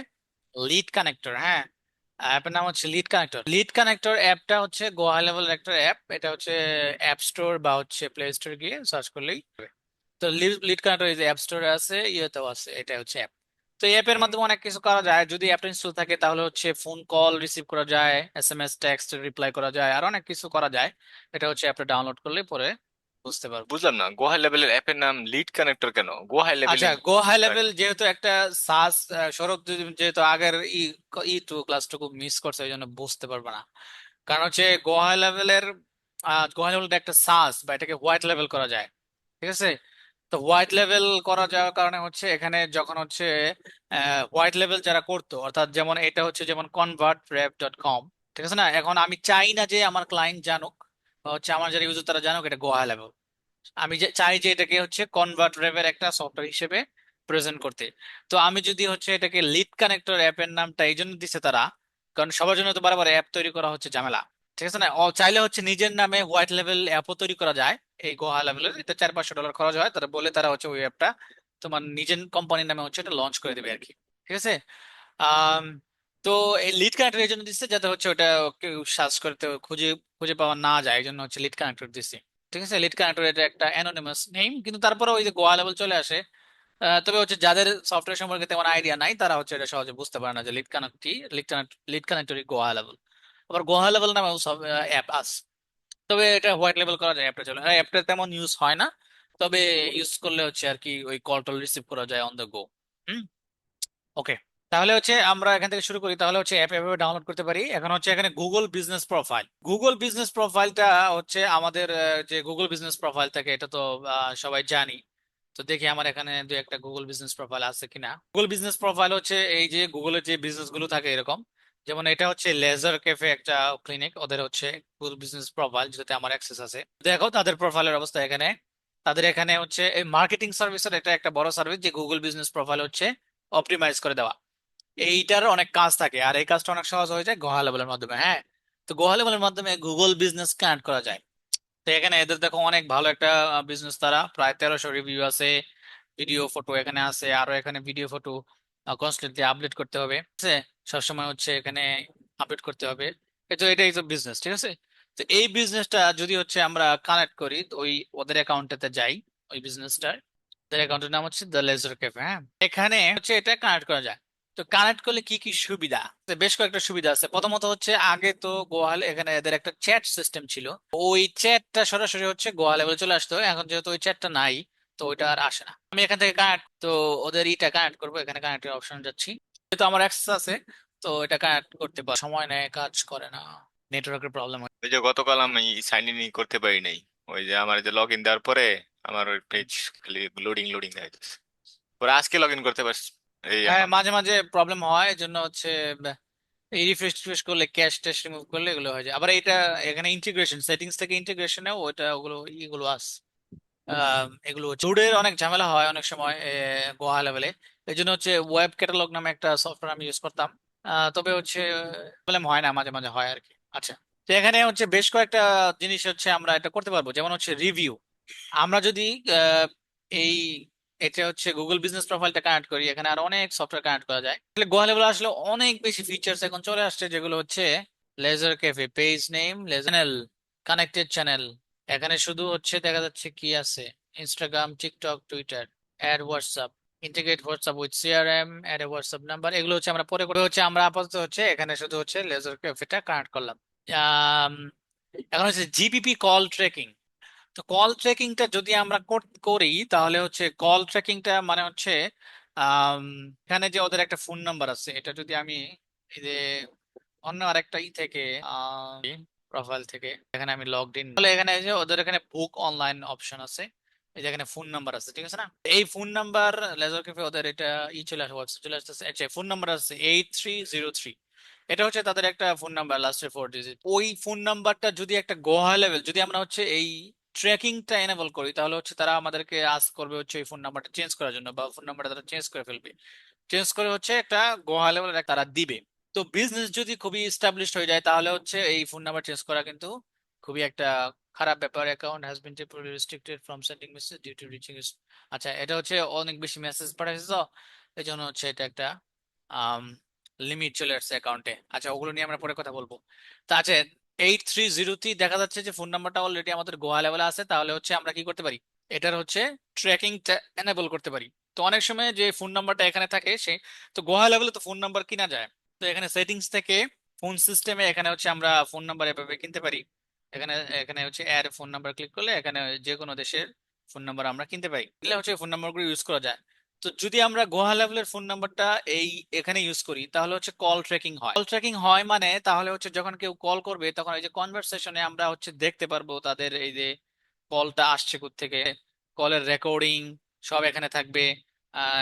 লিড কানেক্টর। হ্যাঁ, অ্যাপের নাম হচ্ছে লিড কানেক্টর। লিড কানেক্টর অ্যাপটা হচ্ছে গোয়া লেভেলের একটা অ্যাপ, এটা হচ্ছে অ্যাপ স্টোর বা হচ্ছে প্লে স্টোর গিয়ে সার্চ করলেই হবে। তো লিড কানেক্টর এই যে অ্যাপ স্টোরে আছে, ইয়েতেও আছে, এটা হচ্ছে অ্যাপ। তো এই অ্যাপের মাধ্যমে অনেক কিছু করা যায়, যদি অ্যাপটা ইনস্টল থাকে তাহলে হচ্ছে ফোন কল রিসিভ করা যায়, এসএমএস টেক্সট রিপ্লাই করা যায়, আর অনেক কিছু করা যায়। এটা হচ্ছে অ্যাপটা ডাউনলোড করলে পরে বুঝতে পারবো। বুঝলাম না, গো হাই লেভেলের অ্যাপের নাম লিড কানেক্টর কেন? গো হাই আচ্ছা, লেভেলিং। গো হাই লেভেল যেহেতু একটা সাস, সৌরভ যেহেতু আগের ই ই টু ক্লাসটুকু মিস করছে ওই জন্য বুঝতে পারবে না। কারণ হচ্ছে গো হাই লেভেলের, গো হাই লেভেলটা একটা সাস, বা এটাকে হোয়াইট লেভেল করা যায়, ঠিক আছে? তো হোয়াইট লেভেল করা যাওয়ার কারণে হচ্ছে এখানে যখন হচ্ছে হোয়াইট লেভেল যারা করতো, অর্থাৎ যেমন এটা হচ্ছে যেমন convertrep.com, ঠিক আছে না? এখন আমি চাই না যে আমার ক্লায়েন্ট জানুক, বা হচ্ছে আমার যারা ইউজার তারা জানুক এটা গো হাই লেভেল। আমি যে চাই যে এটাকে হচ্ছে কনভার্ট রেভের একটা সফটওয়্যার হিসেবে প্রেজেন্ট করতে। তো আমি যদি হচ্ছে এটাকে লিড কানেক্টর অ্যাপের নামটা এই জন্য দিছে তারা, কারণ সবার জন্য তো বারবার অ্যাপ তৈরি করা হচ্ছে ঝামেলা, ঠিক আছে না? ও চাইলে হচ্ছে নিজের নামে হোয়াইট লেভেল অ্যাপও তৈরি করা যায়। এই গোহা লেভেলের এটা $400-500 খরচ হয়, তারা বলে তারা হচ্ছে ওই অ্যাপটা তোমার নিজের কোম্পানির নামে হচ্ছে এটা লঞ্চ করে দেবে আর কি, ঠিক আছে? আম, তো এই লিড কানেক্টর এই জন্য দিচ্ছে যাতে হচ্ছে ওটা কেউ সার্চ করতে খুঁজে খুঁজে পাওয়া না যায়, এই জন্য হচ্ছে লিড কানেক্টর দিচ্ছে। ঠিক আছে, লিড কানেক্টর এটা একটা অ্যানোনিমাস নেম, কিন্তু তারপরে ওই যে গোয়া লেভেল চলে আসে। তবে হচ্ছে যাদের সফটওয়্যার সম্পর্কে তেমন আইডিয়া নাই তারা হচ্ছে এটা সহজে বুঝতে পারে না যে লিড কানেক্টরই গোয়া লেভেল। আবার গোয়া লেভেল নামেও সব অ্যাপ আছে। তবে এটা হোয়াইট লেভেল করা যায়, অ্যাপটা চলে, অ্যাপটা তেমন ইউজ হয় না। তবে ইউজ করলে হচ্ছে আর কি ওই কল টল রিসিভ করা যায় অন দ্য গো। হুম, ওকে। তাহলে হচ্ছে আমরা এখান থেকে শুরু করি, তাহলে হচ্ছে অ্যাপ এভাবে ডাউনলোড করতে পারি। এখন হচ্ছে এখানে Google business profile, Google business প্রোফাইলটা হচ্ছে আমাদের যে গুগল বিজনেস প্রোফাইল থাকে এটা তো সবাই জানি। তো দেখি আমার এখানে দু একটা গুগল বিজনেস প্রোফাইল আছে কিনা। গুগল বিজনেস প্রোফাইল হচ্ছে এই যে গুগলের যে বিজনেস গুলো থাকে এরকম, যেমন এটা হচ্ছে লেজার ক্যাফে একটা ক্লিনিক, ওদের হচ্ছে গুগল বিজনেস প্রোফাইল যেটাতে আমার অ্যাক্সেস আছে। দেখো তাদের প্রোফাইলের অবস্থা এখানে। তাদের এখানে হচ্ছে এই মার্কেটিং সার্ভিসের এটা একটা বড় সার্ভিস, যে গুগল বিজনেস প্রোফাইল হচ্ছে অপটিমাইজ করে দেওয়া। এইটার অনেক কাজ থাকে, আর এই কাজটা অনেক সহজ হয়ে যায় গোহা লেভেলের মাধ্যমে। হ্যাঁ, তো গোহা লেভেলের মাধ্যমে গুগল বিজনেস কানেক্ট করা যায়। তো এখানে এদের দেখো অনেক ভালো একটা বিজনেস, তারা প্রায় 1300 রিভিউ আছে, ভিডিও ফটো এখানে আছে, আরো এখানে ভিডিও ফটো কনস্ট্যান্টলি আপডেট করতে হবে, ঠিক আছে? সবসময় হচ্ছে এখানে আপডেট করতে হবে। এই তো এটাই তো বিজনেস, ঠিক আছে? তো এই বিজনেসটা যদি হচ্ছে আমরা কানেক্ট করি, তো ওই ওদের অ্যাকাউন্টেতে যাই, ওই বিজনেসটার ওদের অ্যাকাউন্টের নাম হচ্ছে দ্য লেজার ক্যাফে। হ্যাঁ, এখানে হচ্ছে এটা কানেক্ট করা যায়। তো কানেক্ট করলে কি কি সুবিধা? তো বেশ কয়েকটা সুবিধা আছে। প্রথমত হচ্ছে আগে তো গোয়াল এখানে এদের একটা চ্যাট সিস্টেম ছিল, ওই চ্যাটটা সরাসরি হচ্ছে গোয়া লেভেলে চলে আসতো। এখন যেহেতু ওই চ্যাটটা নাই, তো ওইটা আর আসে না। আমি এখান থেকে কানেক্ট, তো ওদের ইটা কানেক্ট করবো, এখানে কানেক্টের অপশন যাচ্ছি, যেহেতু আমার অ্যাক্সেস আছে। তো এটা কানেক্ট করতে সময় নেয়, কাজ করে না, নেটওয়ার্কের প্রবলেম হয়। ওই যে গতকাল আমি সাইন ইন করতে পারি নাই। ওই যে আমার যে লগ ইন দেওয়ার পরে আমার ওই পেজ খালি লোডিং লোডিং দেখাইতেছে। পরে আজকে লগ ইন করতে পারছি এই হ্যাঁ, এখন। মাঝে মাঝে প্রবলেম হয়, এই জন্য হচ্ছে এই রিফ্রেশ টিফ্রেশ করলে, ক্যাশ ট্যাশ রিমুভ করলে এগুলো হয়ে যায়। আবার এটা এখানে ইন্টিগ্রেশন সেটিংস থেকে ইন্টিগ্রেশনেও ওটা ওগুলো ইগুলো আছে। এগুলো হচ্ছে লোডের অনেক ঝামেলা হয় অনেক সময় গোয়া লেভেলে। এই জন্য হচ্ছে ওয়েব ক্যাটালগ নামে একটা সফটওয়্যার আমি ইউজ করতাম। তবে হচ্ছে প্রবলেম হয় না, মাঝে মাঝে হয় আর কি। আচ্ছা, তো এখানে হচ্ছে বেশ কয়েকটা জিনিস হচ্ছে আমরা এটা করতে পারবো, যেমন হচ্ছে রিভিউ। আমরা যদি আহ, এই এটা হচ্ছে গুগল বিজনেস প্রোফাইলটা কানেক্ট করি, এখানে আর অনেক সফটওয়্যার কানেক্ট করা যায়। তাহলে গোয়া লেভেল আসলে অনেক বেশি ফিচার্স এখন চলে আসছে, যেগুলো হচ্ছে Leisure Cafe, page name, leisure channel, connected channel. এখানে শুধু হচ্ছে দেখা যাচ্ছে কি আছে, Instagram, TikTok, Twitter, add WhatsApp, integrate WhatsApp with CRM, add WhatsApp number. এগুলো হচ্ছে আমরা পরে করে হচ্ছে আমরা আপাতত হচ্ছে এখানে শুধু হচ্ছে লেজার ক্যাফেটা কানেক্ট করলাম। আম, এখন হচ্ছে জিপিপি কল ট্রেকিং। তো কল ট্রেকিংটা যদি আমরা করি, তাহলে হচ্ছে কল ট্রেকিংটা মানে হচ্ছে আম, এখানে যে ওদের একটা ফোন নাম্বার আছে, এটা যদি আমি এই যে অন্য আরেকটা থেকে প্রোফাইল থেকে এখানে আমি লগড ইন, তাহলে এখানে এই যে ওদের এখানে বুক অনলাইন অপশন আছে, এই যে এখানে ফোন নাম্বার আছে, ঠিক আছে না? এই ফোন নাম্বার লেজার ক্যাফে ওদের এটা চলে আসে, হোয়াটসঅ্যাপ চলে আসতেছে। আচ্ছা, ফোন নাম্বার আছে 8303। এটা হচ্ছে তাদের একটা ফোন নাম্বার, লাস্টের 4 ডিজিট। ওই ফোন নাম্বারটা যদি একটা গোহা লেভেল, যদি আমরা হচ্ছে এই ট্র্যাকিংটা এনেবল করি, তাহলে হচ্ছে তারা আমাদেরকে আস্ক করবে হচ্ছে এই ফোন নাম্বারটা চেঞ্জ করার জন্য, বা ফোন নাম্বারটা তারা চেঞ্জ করে ফেলবে। চেঞ্জ করে হচ্ছে একটা গোহা লেভেল তারা দিবে। তো বিজনেস যদি খুবই স্টাবলিশড হয়ে যায়, তাহলে হচ্ছে এই ফোন নাম্বার চেঞ্জ করা কিন্তু খুবই একটা খারাপ ব্যাপার। Account has been temporary restricted from sending message due to reaching. আচ্ছা, এটা হচ্ছে অনেক বেশি মেসেজ পাঠাইছে, তো এই জন্য হচ্ছে এটা একটা লিমিট চলে আসছে অ্যাকাউন্টে। আচ্ছা, ওগুলো নিয়ে আমরা পরে কথা বলবো। তা আছে 8303 দেখা যাচ্ছে যে ফোন নাম্বারটা অলরেডি আমাদের গোয়া লেভেলে আছে, তাহলে হচ্ছে আমরা কি করতে পারি, এটার হচ্ছে ট্র্যাকিং এনেবল করতে পারি। তো অনেক সময় যে ফোন নাম্বারটা এখানে থাকে সে, তো গোয়া লেভেলে তো ফোন নাম্বার কিনা যায়। তো এখানে সেটিংস থেকে ফোন সিস্টেমে এখানে হচ্ছে আমরা ফোন নাম্বার এভাবে কিনতে পারি। এখানে এখানে হচ্ছে এর ফোন নাম্বার ক্লিক করলে এখানে যে কোনো দেশের ফোন নাম্বার আমরা কিনতে পারি, এগুলো হচ্ছে ফোন নাম্বারগুলো ইউজ করা যায়। তো যদি আমরা গোয়া লেভেলের ফোন নাম্বারটা এই এখানে ইউজ করি, তাহলে হচ্ছে কল ট্র্যাকিং হয়। কল ট্র্যাকিং হয় মানে তাহলে হচ্ছে যখন কেউ কল করবে, তখন এই যে কনভারসেশনে আমরা হচ্ছে দেখতে পারবো তাদের এই যে কলটা আসছে থেকে, কলের রেকর্ডিং সব এখানে থাকবে,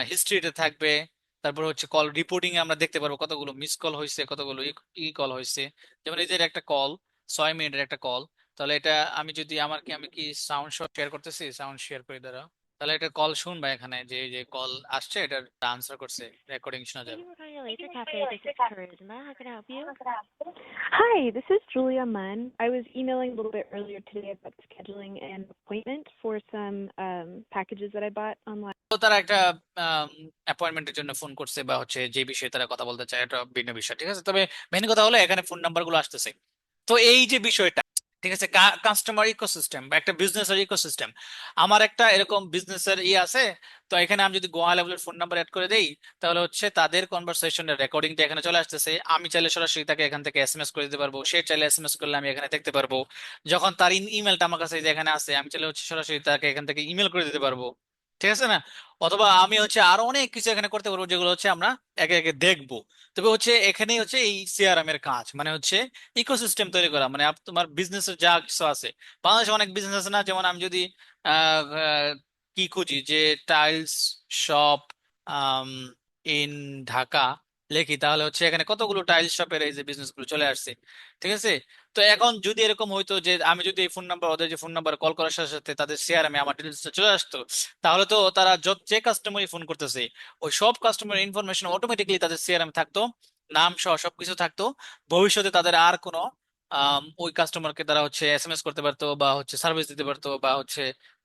হিস্ট্রিতে থাকবে। তারপর হচ্ছে কল রিপোর্টিং এ আমরা দেখতে পারবো কতগুলো মিস কল হয়েছে, কতগুলো ই কল হয়েছে। যেমন এই যে একটা কল, 6 মিনিটের একটা কল, তাহলে এটা আমি যদি আমি কি সাউন্ড শেয়ার করতেছি, সাউন্ড শেয়ার করে দাঁড়াও। তাহলে এটা কল শুনবা, এখানে যে এই যে কল আসছে এটার আনসার করছে, রেকর্ডিং শোনা Thank যাবে। you for calling Laser Cafe. This is Charisma. How can I help you? Hi, this is Julia Munn. I was emailing a little bit earlier today about scheduling an appointment for some packages that I bought online. তো তারা একটা অ্যাপয়েন্টমেন্টের জন্য phone করছে, বা হচ্ছে যে বিষয়ে তারা কথা বলতে চায় এটা ভিন্ন বিষয়, ঠিক আছে। তবে মেন কথা হলো এখানে ফোন নাম্বার গুলো আসতেছে। তো এই যে বিষয়টা, ঠিক আছে, কাস্টমার ইকোসিস্টেম বা একটা বিজনেসের ইকোসিস্টেম, আমার একটা এরকম বিজনেসের আছে। তো এখানে আমি যদি গোয়া লেভেলের ফোন নাম্বার অ্যাড করে দেই, তাহলে হচ্ছে তাদের কনভারসেশনের রেকর্ডিংটা এখানে চলে আসতেছে। আমি চাইলে সরাসরি তাকে এখান থেকে এসএমএস করে দিতে পারবো, সে চাইলে এসএমএস করলে আমি এখানে দেখতে পারবো। যখন তার ইমেলটা আমার কাছে এই যে এখানে আছে, আমি চাইলে হচ্ছে সরাসরি তাকে এখান থেকে ইমেল করে দিতে পারবো, ঠিক আছে না? অথবা আমি হচ্ছে আরো অনেক কিছু এখানে করতে পারবো, যেগুলো হচ্ছে আমরা একে একে দেখবো। তবে হচ্ছে এখানেই হচ্ছে এই সিআরএম এর কাজ, মানে হচ্ছে ইকোসিস্টেম তৈরি করা, মানে তোমার বিজনেসের যা কিছু আছে। বাংলাদেশে অনেক বিজনেস আছে না, যেমন আমি যদি আহ, আহ, কি খুঁজি যে টাইলস শপ ইন ঢাকা লিখি, তাহলে হচ্ছে এখানে কতগুলো টাইলস শপের এই যে বিজনেস গুলো চলে আসছে, ঠিক আছে। তো এখন যদি এরকম হইতো যে আমি যদি এই ফোন নাম্বার, ওদের যে ফোন নাম্বার কল করার সাথে সাথে তাদের সিআরএম এ আমার ডিটেলসটা চলে আসতো, তাহলে তো তারা যে কাস্টমারই ফোন করতেছে, ওই সব কাস্টমার ইনফরমেশন অটোমেটিক্যালি তাদের সিআরএম থাকতো, নাম সহ সবকিছু থাকতো। ভবিষ্যতে তাদের আর কোনো ওই কাস্টমারকে তারা হচ্ছে এসএমএস করতে পারতো, বা হচ্ছে সার্ভিস দিতে পারতো, বা হচ্ছে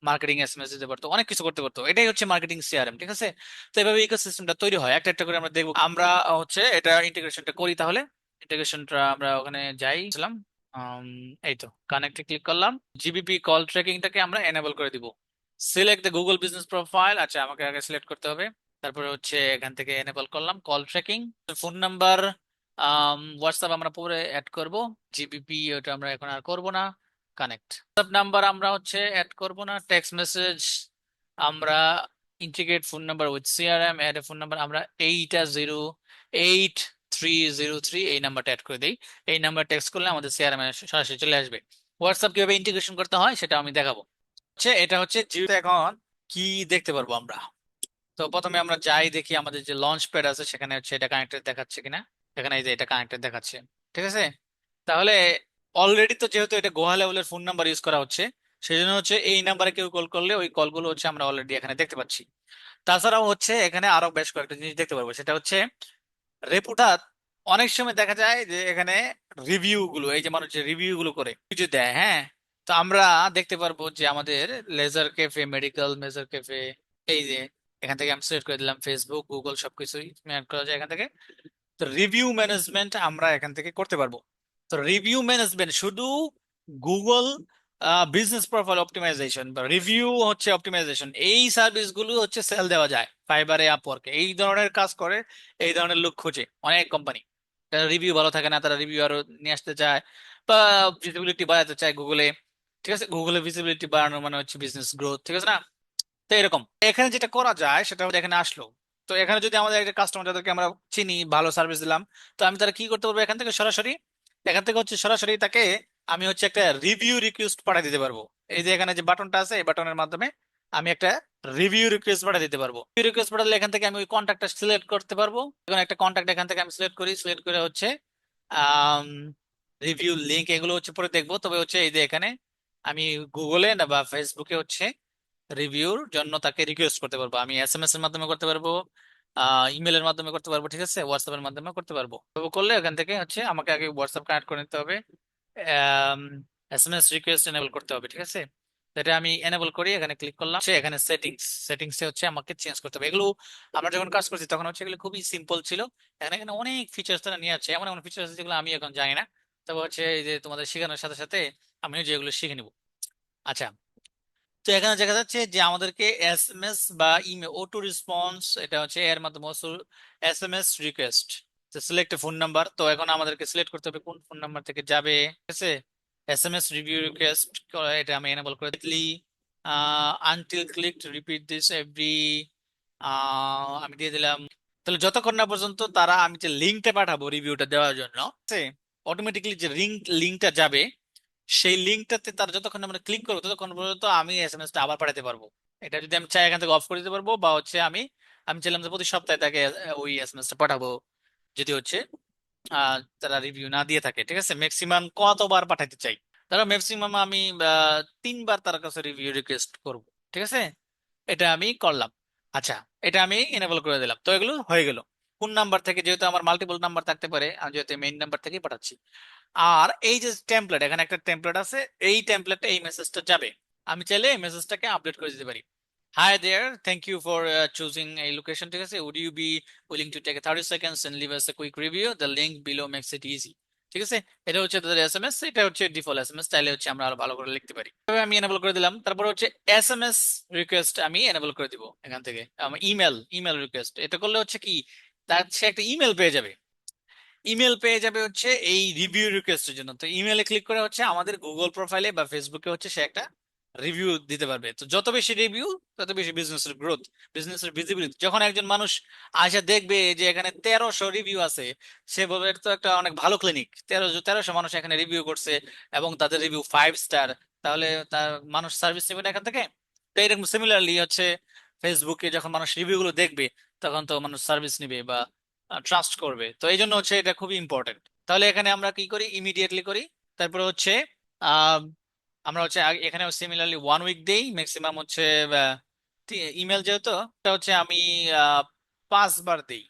মার্কেটিং এসএমএস দিতে পারতো, অনেক কিছু করতে পারতো। এটাই হচ্ছে মার্কেটিং সিআরএম, ঠিক আছে। তো এভাবে ইকোসিস্টেমটা তৈরি হয়, একটা একটা করে আমরা দেখবো। আমরা হচ্ছে এটা ইন্টিগ্রেশনটা করি, তাহলে ইন্টিগ্রেশনটা আমরা ওখানে যাইছিলাম। আম, এই তো কানেক্টে ক্লিক করলাম, জিবিপি কল ট্র্যাকিংটাকে আমরা এনেবল করে দিব। Select the Google business profile, আচ্ছা আমাকে আগে সিলেক্ট করতে হবে। তারপরে হচ্ছে এখান থেকে এনেবল করলাম call tracking. Phone number, WhatsApp আমরা পরে অ্যাড করব, জিবিপি ওটা আমরা এখন আর করব না। কানেক্ট হোয়াটসঅ্যাপ নাম্বার আমরা হচ্ছে অ্যাড করব না। টেক্সট মেসেজ আমরা integrate phone number with CRM, add a phone number, আমরা 8303 এই নাম্বারটা অ্যাড করে দিই। এই নাম্বার টেক্সট করলে আমাদের সিআরএম এ সরাসরি চলে আসবে। হোয়াটসঅ্যাপ কিভাবে ইন্টিগ্রেশন করতে হয় সেটা আমি দেখাবো। এটা হচ্ছে জিওতে এখন কি দেখতে পারবো আমরা। তো প্রথমে আমরা যাই দেখি আমাদের যে লঞ্চ প্যাড আছে সেখানে হচ্ছে এটা কানেক্টেড দেখাচ্ছে কিনা। এখানে এই যে এটা কানেক্টেড দেখাচ্ছে, ঠিক আছে। তাহলে অলরেডি তো যেহেতু এটা গোয়া লেভেলের ফোন নাম্বার ইউজ করা হচ্ছে, সেই জন্য হচ্ছে এই নাম্বারে কেউ কল করলে ওই কলগুলো হচ্ছে আমরা অলরেডি এখানে দেখতে পাচ্ছি। তাছাড়াও হচ্ছে এখানে আরো বেশ কয়েকটা জিনিস দেখতে পারবো, সেটা হচ্ছে রেপুটাত। অনেক সময় দেখা যায় যে এখানে রিভিউ গুলো, এই যে মানুষ যে রিভিউ গুলো করে কিছু দেয়, হ্যাঁ। তো আমরা দেখতে পারবো যে আমাদের Leisure Cafe, medical major cafe, এই যে এখান থেকে আমি সিলেক্ট করে দিলাম ফেসবুক, গুগল সবকিছুই ম্যানেজ করা যায় এখান থেকে। তো রিভিউ ম্যানেজমেন্ট আমরা এখান থেকে করতে পারবো। তো রিভিউ ম্যানেজমেন্ট শুধু গুগল বিজনেস প্রোফাইল অপটিমাইজেশন বা রিভিউ হচ্ছে অপটিমাইজেশন, এই সার্ভিসগুলো হচ্ছে সেল দেওয়া যায় ফাইবারে, আপওয়ার্কে, এই ধরনের কাজ করে, এই ধরনের লোক খোঁজে অনেক কোম্পানি। তারা রিভিউ ভালো থাকে না, তারা রিভিউ আরো নিয়ে আসতে চায় বা ভিজিবিলিটি বাড়াতে চায় গুগলে। ঠিক আছে, গুগলে ভিজিবিলিটি বাড়ানো মানে হচ্ছে বিজনেস গ্রোথ, ঠিক আছে না? তো এরকম এখানে যেটা করা যায় সেটা হচ্ছে এখানে আসলো। তো এখানে যদি আমাদের একটা কাস্টমার যাদেরকে আমরা চিনি, ভালো সার্ভিস দিলাম, তো আমি তারা কি করতে পারবো, এখান থেকে হচ্ছে সরাসরি তাকে আমি হচ্ছে একটা রিভিউ রিকোয়েস্ট পাঠিয়ে দিতে পারবো। এই যে এখানে যে বাটনটা আছে, এই বাটনের মাধ্যমে আমি একটা রিভিউ রিকোয়েস্ট পাঠিয়ে দিতে পারবো। রিভিউ রিকোয়েস্ট পাঠালে এখান থেকে আমি ওই কন্ট্যাক্টটা সিলেক্ট করতে পারবো। এখন একটা কন্ট্যাক্ট এখান থেকে আমি সিলেক্ট করে হচ্ছে রিভিউ লিংক এগুলো হচ্ছে পরে দেখবো। তবে হচ্ছে এই যে এখানে আমি গুগলে না বা ফেসবুকে হচ্ছে রিভিউর জন্য তাকে রিকোয়েস্ট করতে পারবো। আমি এসএমএস এর মাধ্যমে করতে পারবো, ইমেলের মাধ্যমে করতে পারবো, ঠিক আছে, হোয়াটসঅ্যাপের মাধ্যমে করতে পারবো। তবে করলে এখান থেকে হচ্ছে আমাকে আগে হোয়াটসঅ্যাপ কানেক্ট করে নিতে হবে, এসএমএস রিকোয়েস্ট এনেবল করতে হবে, ঠিক আছে। তো এটা আমি এনেবল করি, এখানে ক্লিক করলাম। এখানে সেটিংসে হচ্ছে আমাকে চেঞ্জ করতে হবে এগুলো। আমরা যখন কাজ করছি তখন হচ্ছে এগুলো খুবই সিম্পল ছিল। এখানে এখানে অনেক ফিচার্স তারা নিয়ে আসছে, এমন এমন ফিচার্স আছে যেগুলো আমি এখন জানি না। তবে হচ্ছে এই যে তোমাদের শেখানোর সাথে সাথে আমি যেগুলো শিখে নিব। আচ্ছা, তো এখানে দেখা যাচ্ছে যে আমাদেরকে এসএমএস বা ইমেল অটো রেসপন্স, এটা হচ্ছে এর মাধ্যমে SMS request, select phone number. তো এখন আমাদেরকে সিলেক্ট করতে হবে কোন ফোন নাম্বার থেকে যাবে, ঠিক আছে। এসএমএস রিভিউ রিকোয়েস্ট, এটা আমি এনেবল করে দিলি। Until click to repeat this every, আমি দিয়ে দিলাম। তাহলে যতক্ষণ না পর্যন্ত তারা, আমি যে লিঙ্কটা পাঠাবো রিভিউটা দেওয়ার জন্য, ঠিক আছে, অটোমেটিক্যালি যে লিঙ্কটা যাবে, সেই লিঙ্কটাতে তার যতক্ষণ আমরা ক্লিক করবো ততক্ষণ পর্যন্ত আমি এসএমএসটা আবার পাঠাতে পারবো। এটা যদি আমি চাই এখান থেকে অফ করে দিতে পারবো, বা হচ্ছে আমি আমি চাইলাম যে প্রতি সপ্তাহে তাকে ওই এসএমএসটা পাঠাবো, যদি হচ্ছে তারা রিভিউ না দিয়ে থাকে, ঠিক আছে। ম্যাক্সিমাম কতবার পাঠাতে চাই, তারা ম্যাক্সিমাম আমি 3বার তার কাছে রিভিউ রিকোয়েস্ট করব, ঠিক আছে। এটা আমি করলাম। আচ্ছা, এটা আমি এনেবল করে দিলাম। তো এগুলো হয়ে গেল। কোন নাম্বার থেকে, যেহেতু আমার মাল্টিপল নাম্বার থাকতে পারে, আমি যেহেতু মেইন নাম্বার থেকেই পাঠাচ্ছি। আর এই যে টেমপ্লেট, এখানে একটা টেমপ্লেট আছে, এই টেমপ্লেটে এই মেসেজটা যাবে। আমি চাইলে এই মেসেজটাকে আপডেট করে দিতে পারি। Hi there, thank you for choosing এই লোকেশন, ঠিক আছে, would you be willing to take 30 seconds and leave us a quick review, the link below makes it easy, ঠিক আছে। এটা হচ্ছে তাদের এসএমএস, এটা হচ্ছে ডিফল্ট এসএমএস, চাইলে হচ্ছে আমরা আরো ভালো করে লিখতে পারি। তবে আমি এনেবল করে দিলাম। তারপর হচ্ছে এসএমএস রিকোয়েস্ট আমি এনেবল করে দিব এখান থেকে। ইমেল রিকোয়েস্ট, এটা করলে হচ্ছে কি, তার সে একটা ইমেল পেয়ে যাবে। ইমেল পেয়ে যাবে হচ্ছে এই রিভিউ রিকোয়েস্টের জন্য। তো ইমেলে ক্লিক করে হচ্ছে আমাদের গুগল প্রোফাইলে বা ফেসবুকে হচ্ছে সে একটা রিভিউ দিতে পারবে। তো যত বেশি রিভিউ তত বেশি বিজনেসের গ্রোথ, বিজনেসের ভিজিবিলিটি। যখন একজন মানুষ আসে দেখবে যে এখানে 1300 রিভিউ আছে, সে বলবে এটা তো একটা অনেক ভালো ক্লিনিক, 1300 মানুষ এখানে রিভিউ করছে এবং তাদের রিভিউ 5 স্টার, তাহলে তার মানুষ সার্ভিস নেবে না এখান থেকে। তো এরকম সিমিলারলি হচ্ছে ফেসবুকে যখন মানুষ রিভিউ গুলো দেখবে, তখন তো মানুষ সার্ভিস নিবে বা ট্রাস্ট করবে। তো এই জন্য হচ্ছে এটা খুবই ইম্পর্টেন্ট। তাহলে এখানে আমরা কি করি, ইমিডিয়েটলি করি। তারপরে হচ্ছে আহ, আমরা হচ্ছে এখানে সিমিলারলি 1 উইক দেই ম্যাক্সিমাম হচ্ছে। ইমেল যেহেতু এটা হচ্ছে আমি 5বার দেই।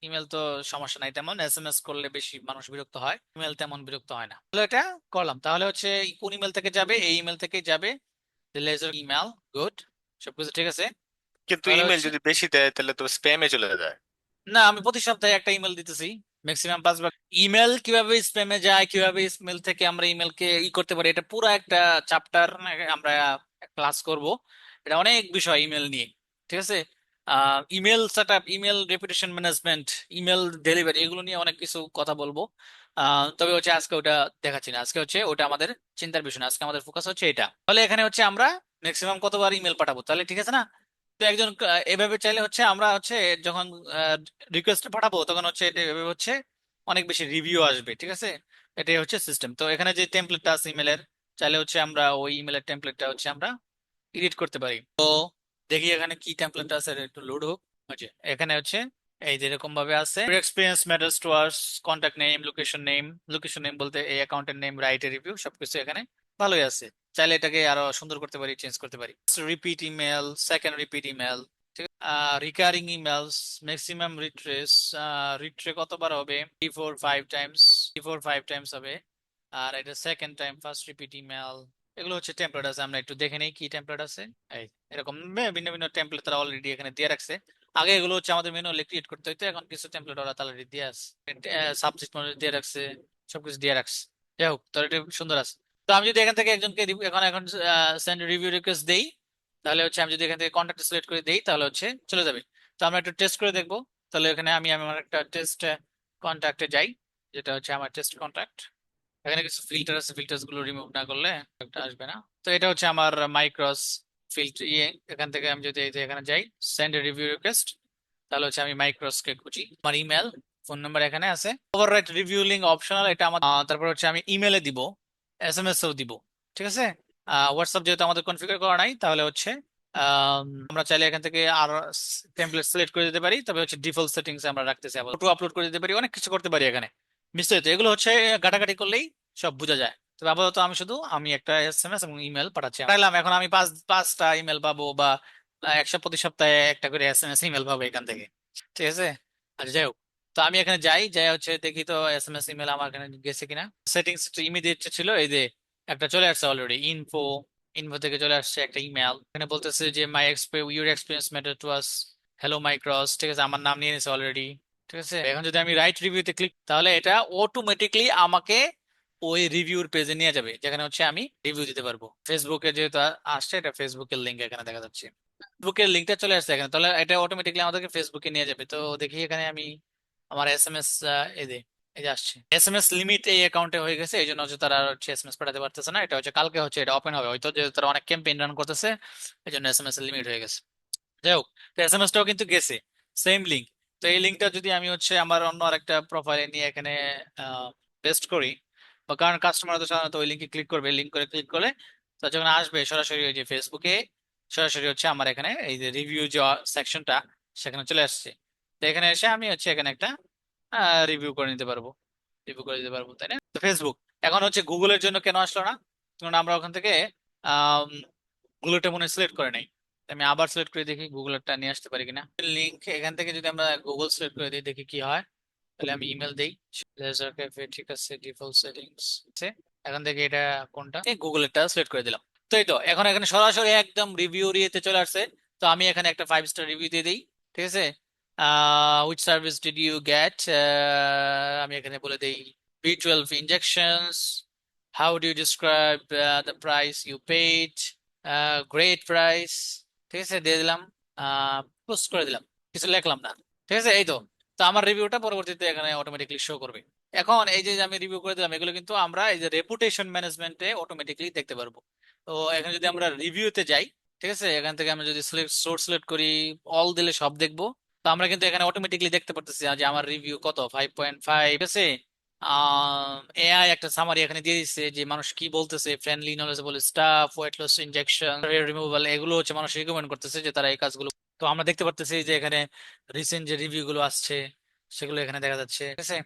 ইমেল তো সমস্যা নাই তেমন, এসএমএস করলে বেশি মানুষ বিরক্ত হয়, ইমেল তেমন বিরক্ত হয় না। তাহলে এটা করলাম। তাহলে হচ্ছে কোন ইমেল থেকে যাবে, এই ইমেল থেকে যাবে, লেজার ইমেল, গুড, সবকিছু ঠিক আছে। কিন্তু তাহলে ইমেল হচ্ছে, যদি বেশি দেয় তাহলে তো স্প্যামে চলে যায়। না আমি প্রতি সপ্তাহে একটা ইমেল দিতেছি, ম্যাক্সিমাম 5বার। ইমেল কিভাবে স্প্যামে যায়, কিভাবে ইমেল থেকে আমরা ইমেলকে করতে পারি, এটা পুরো একটা চ্যাপ্টার আমরা ক্লাস করব। এটা অনেক বিষয় ইমেল নিয়ে, ঠিক আছে। Email set up, email reputation management, email delivery, এগুলো নিয়ে অনেক কিছু কথা বলবো। তবে হচ্ছে আজকে ওটা দেখাচ্ছি না, আজকে হচ্ছে ওটা আমাদের চিন্তার বিষয় না, আজকে আমাদের ফোকাস হচ্ছে এটা। তাহলে এখানে হচ্ছে আমরা ম্যাক্সিমাম কতবার ইমেল পাঠাবো, তাহলে ঠিক আছে না। তো একজন এভাবে চাইলে হচ্ছে আমরা হচ্ছে যখন রিকোয়েস্ট পাঠাবো তখন হচ্ছে এটা এভাবে হচ্ছে অনেক বেশি রিভিউ আসবে, ঠিক আছে। এটাই হচ্ছে সিস্টেম। তো এখানে যে টেমপ্লেটটা আছে ইমেলের, চাইলে হচ্ছে আমরা ওই ইমেলের টেমপ্লেটটা হচ্ছে আমরা এডিট করতে পারি। তো দেখি এখানে কি টেমপ্লেট আছে, এটা একটু লোড হোক। হচ্ছে এখানে হচ্ছে এই যে এরকম ভাবে আছে, experience matters to us, contact name, location name বলতে এই অ্যাকাউন্টের নেম, রাইট রিভিউ, সবকিছু এখানে ভালোই আছে। চাইলে এটাকে আরো সুন্দর করতে পারি, চেঞ্জ করতে পারি। Repeat email, second repeat email, recurring emails, maximum retries, retry কতবার হবে? 3 4 5 টাইমস হবে। আর এটা second time, first repeat email. এগুলো হচ্ছে টেমপ্লেট আছে, আমরা একটু দেখে নেই কি টেমপ্লেট আছে। এই এরকম ভিন্ন ভিন্ন টেমপ্লেট তারা অলরেডি এখানে দিয়ে রাখছে। আগে এগুলো হচ্ছে আমাদের ম্যানুয়ালি ক্রিয়েট করতে হতো, এখন কিছু টেমপ্লেট ওরা অলরেডি দিয়ে আছে, সাবজেক্ট দিয়ে রাখছে, সবকিছু দিয়ে রাখছে। যাই হোক, তো এটা সুন্দর আছে। তো আমি যদি এখান থেকে একজনকে এখন এখন সেন্ড রিভিউ রিকোয়েস্ট দেই, তাহলে হচ্ছে আমি যদি এখান থেকে কন্ট্যাক্ট সিলেক্ট করে দেই তাহলে হচ্ছে চলে যাবে। তো আমরা একটু টেস্ট করে দেখবো। তাহলে এখানে আমি আমার একটা টেস্ট কন্ট্যাক্টে যাই, যেটা হচ্ছে আমার টেস্ট কন্ট্যাক্ট। এখানে কিছু ফিল্টার আছে, ফিল্টার্স গুলো রিমুভ না করলে একটা আসবে না। তো এটা হচ্ছে আমার মাইক্রোস ফিল্টার এখান থেকে আমি যদি এই যে এখানে যাই সেন্ড রিভিউ রিকোয়েস্ট, তাহলে হচ্ছে আমি মাইক্রোসকে খুঁজি। আমার ইমেল, ফোন নাম্বার এখানে আছে। ওভাররাইট রিভিউ লিঙ্ক অপশনাল, এটা আমার তারপর হচ্ছে আমি ইমেলে দিব, এসএমএস এও দিব। ঠিক আছে। হোয়াটসঅ্যাপ যেহেতু আমাদের কনফিগার করা নাই, তাহলে হচ্ছে আমরা চাইলে এখান থেকে আর টেমপ্লেট সিলেক্ট করে দিতে পারি, তবে হচ্ছে ডিফল্ট সেটিংস আমরা রাখতেছি। আবার ফটো আপলোড করে দিতে পারি, অনেক কিছু করতে পারি এখানে বিস্তারিত। এগুলো হচ্ছে ঘাটাঘাটি করলেই সব বোঝা যায়। তবে আপাতত আমি একটা এসএমএস এবং ইমেল পাঠাচ্ছি। এখন আমি পাঁচটা ইমেল পাবো, বা প্রতি সপ্তাহে একটা করে এসএমএস ইমেল পাবো এখান থেকে। ঠিক আছে। আচ্ছা, যাই হোক, তো আমি এখানে যাই হচ্ছে দেখি তো এসএমএস ইমেল আমার এখানে গেছে কিনা। সেটিংস ইমিডিয়েট ছিল, এই যে একটা চলে আসছে অলরেডি, ইনফো থেকে চলে আসছে একটা ইমেল। এখানে বলতেছে যে your experience matter to us, hello Micros. ঠিক আছে, আমার নাম নিয়ে নিছে অলরেডি। ঠিক আছে। এখন যদি আমি রাইট রিভিউতে ক্লিক, তাহলে এটা অটোমেটিকলি আমাকে ওই রিভিউর পেজে নিয়ে যাবে, যেখানে হচ্ছে আমি রিভিউ দিতে পারবো। ফেসবুকে যেহেতু আসছে, এটা ফেসবুকের লিঙ্ক এখানে দেখা যাচ্ছে, ফেসবুকের লিঙ্কটা চলে আসছে এখানে, তাহলে এটা অটোমেটিকলি আমাদেরকে ফেসবুকে নিয়ে যাবে। তো দেখি এখানে আমি আমার এসএমএস এই যে আসছে, এসএমএস লিমিট এই অ্যাকাউন্টে হয়ে গেছে, এই জন্য হচ্ছে তারা হচ্ছে এসএমএস পাঠাতে পারতেছে না। এটা হচ্ছে কালকে হচ্ছে এটা ওপেন হবে হয়তো, যে তারা অনেক ক্যাম্পেইন রান করতেছে, এই জন্য এসএমএস লিমিট হয়ে গেছে। যাই হোক, তো এসএমএসটাও কিন্তু গেছে, সেম লিঙ্ক। তো এই লিঙ্কটা যদি আমি হচ্ছে আমার অন্য আরেকটা প্রোফাইলে নিয়ে এখানে পেস্ট করি, বা কারণ কাস্টমার তো সাধারণত ওই লিঙ্কে ক্লিক করবে, লিঙ্ক করে ক্লিক করলে তো যখন আসবে সরাসরি ওই যে ফেসবুকে, সরাসরি হচ্ছে আমার এখানে এই যে রিভিউ যে সেকশনটা সেখানে চলে আসছে। তো এখানে এসে আমি হচ্ছে এখানে একটা রিভিউ করে নিতে পারবো, তাই না? তো ফেসবুক এখন হচ্ছে গুগলের জন্য কেন আসলো না? কারণ আমরা ওখান থেকে গুগলটা মনে সিলেক্ট করে নাই। আমি আবার সিলেক্ট করে দেখি গুগলটা নিয়ে আসতে পারি কিনা। লিংক এখান থেকে যদি আমরা গুগল সিলেক্ট করে দিই, দেখি কি হয়। তাহলে আমি ইমেল দেই, লেজার ক্যাফে, ঠিক আছে, ডিফল্ট সেটিংস আছে। এখন থেকে এটা কোনটা, গুগলেরটা সিলেক্ট করে দিলাম। তো এই তো এখন এখানে সরাসরি একদম রিভিউ ইয়েতে চলে আসছে। তো আমি এখানে একটা 5 স্টার রিভিউ দিয়ে দিই। ঠিক আছে। Which service did you get, আমি এখানে বলে দেই B12 injections, how do you describe the price you paid, great price. ঠিক আছে, দিয়ে দিলাম, পোস্ট করে দিলাম, কিছু লিখলাম না। ঠিক আছে, এই তো। তো আমার রিভিউটা পরবর্তীতে এখানে অটোমেটিকলি শো করবে। এখন এই যে আমি রিভিউ করে দিলাম, এগুলো কিন্তু আমরা এই যে রেপুটেশন ম্যানেজমেন্টে অটোমেটিকলি দেখতে পারবো। তো এখানে যদি আমরা রিভিউতে যাই, ঠিক আছে, এখান থেকে আমরা যদি সোর্স সিলেক্ট করি, অল দিলে সব দেখবো। তো আমরা কিন্তু এখানে অটোমেটিকলি দেখতে পারতেছি যে আমার রিভিউ কত, 5.5 আছে। এআই একটা সামারি এখানে দিয়ে দিচ্ছে যে মানুষ কি বলতেছে, friendly knowledgeable staff, weight loss injection, hair removal, এগুলো হচ্ছে মানুষ রিকমেন্ড করতেছে যে তারা এই কাজগুলো। তো আমরা দেখতে পারতেছি যে এখানে রিসেন্ট যে রিভিউ গুলো আসছে সেগুলো এখানে দেখা যাচ্ছে। ঠিক আছে।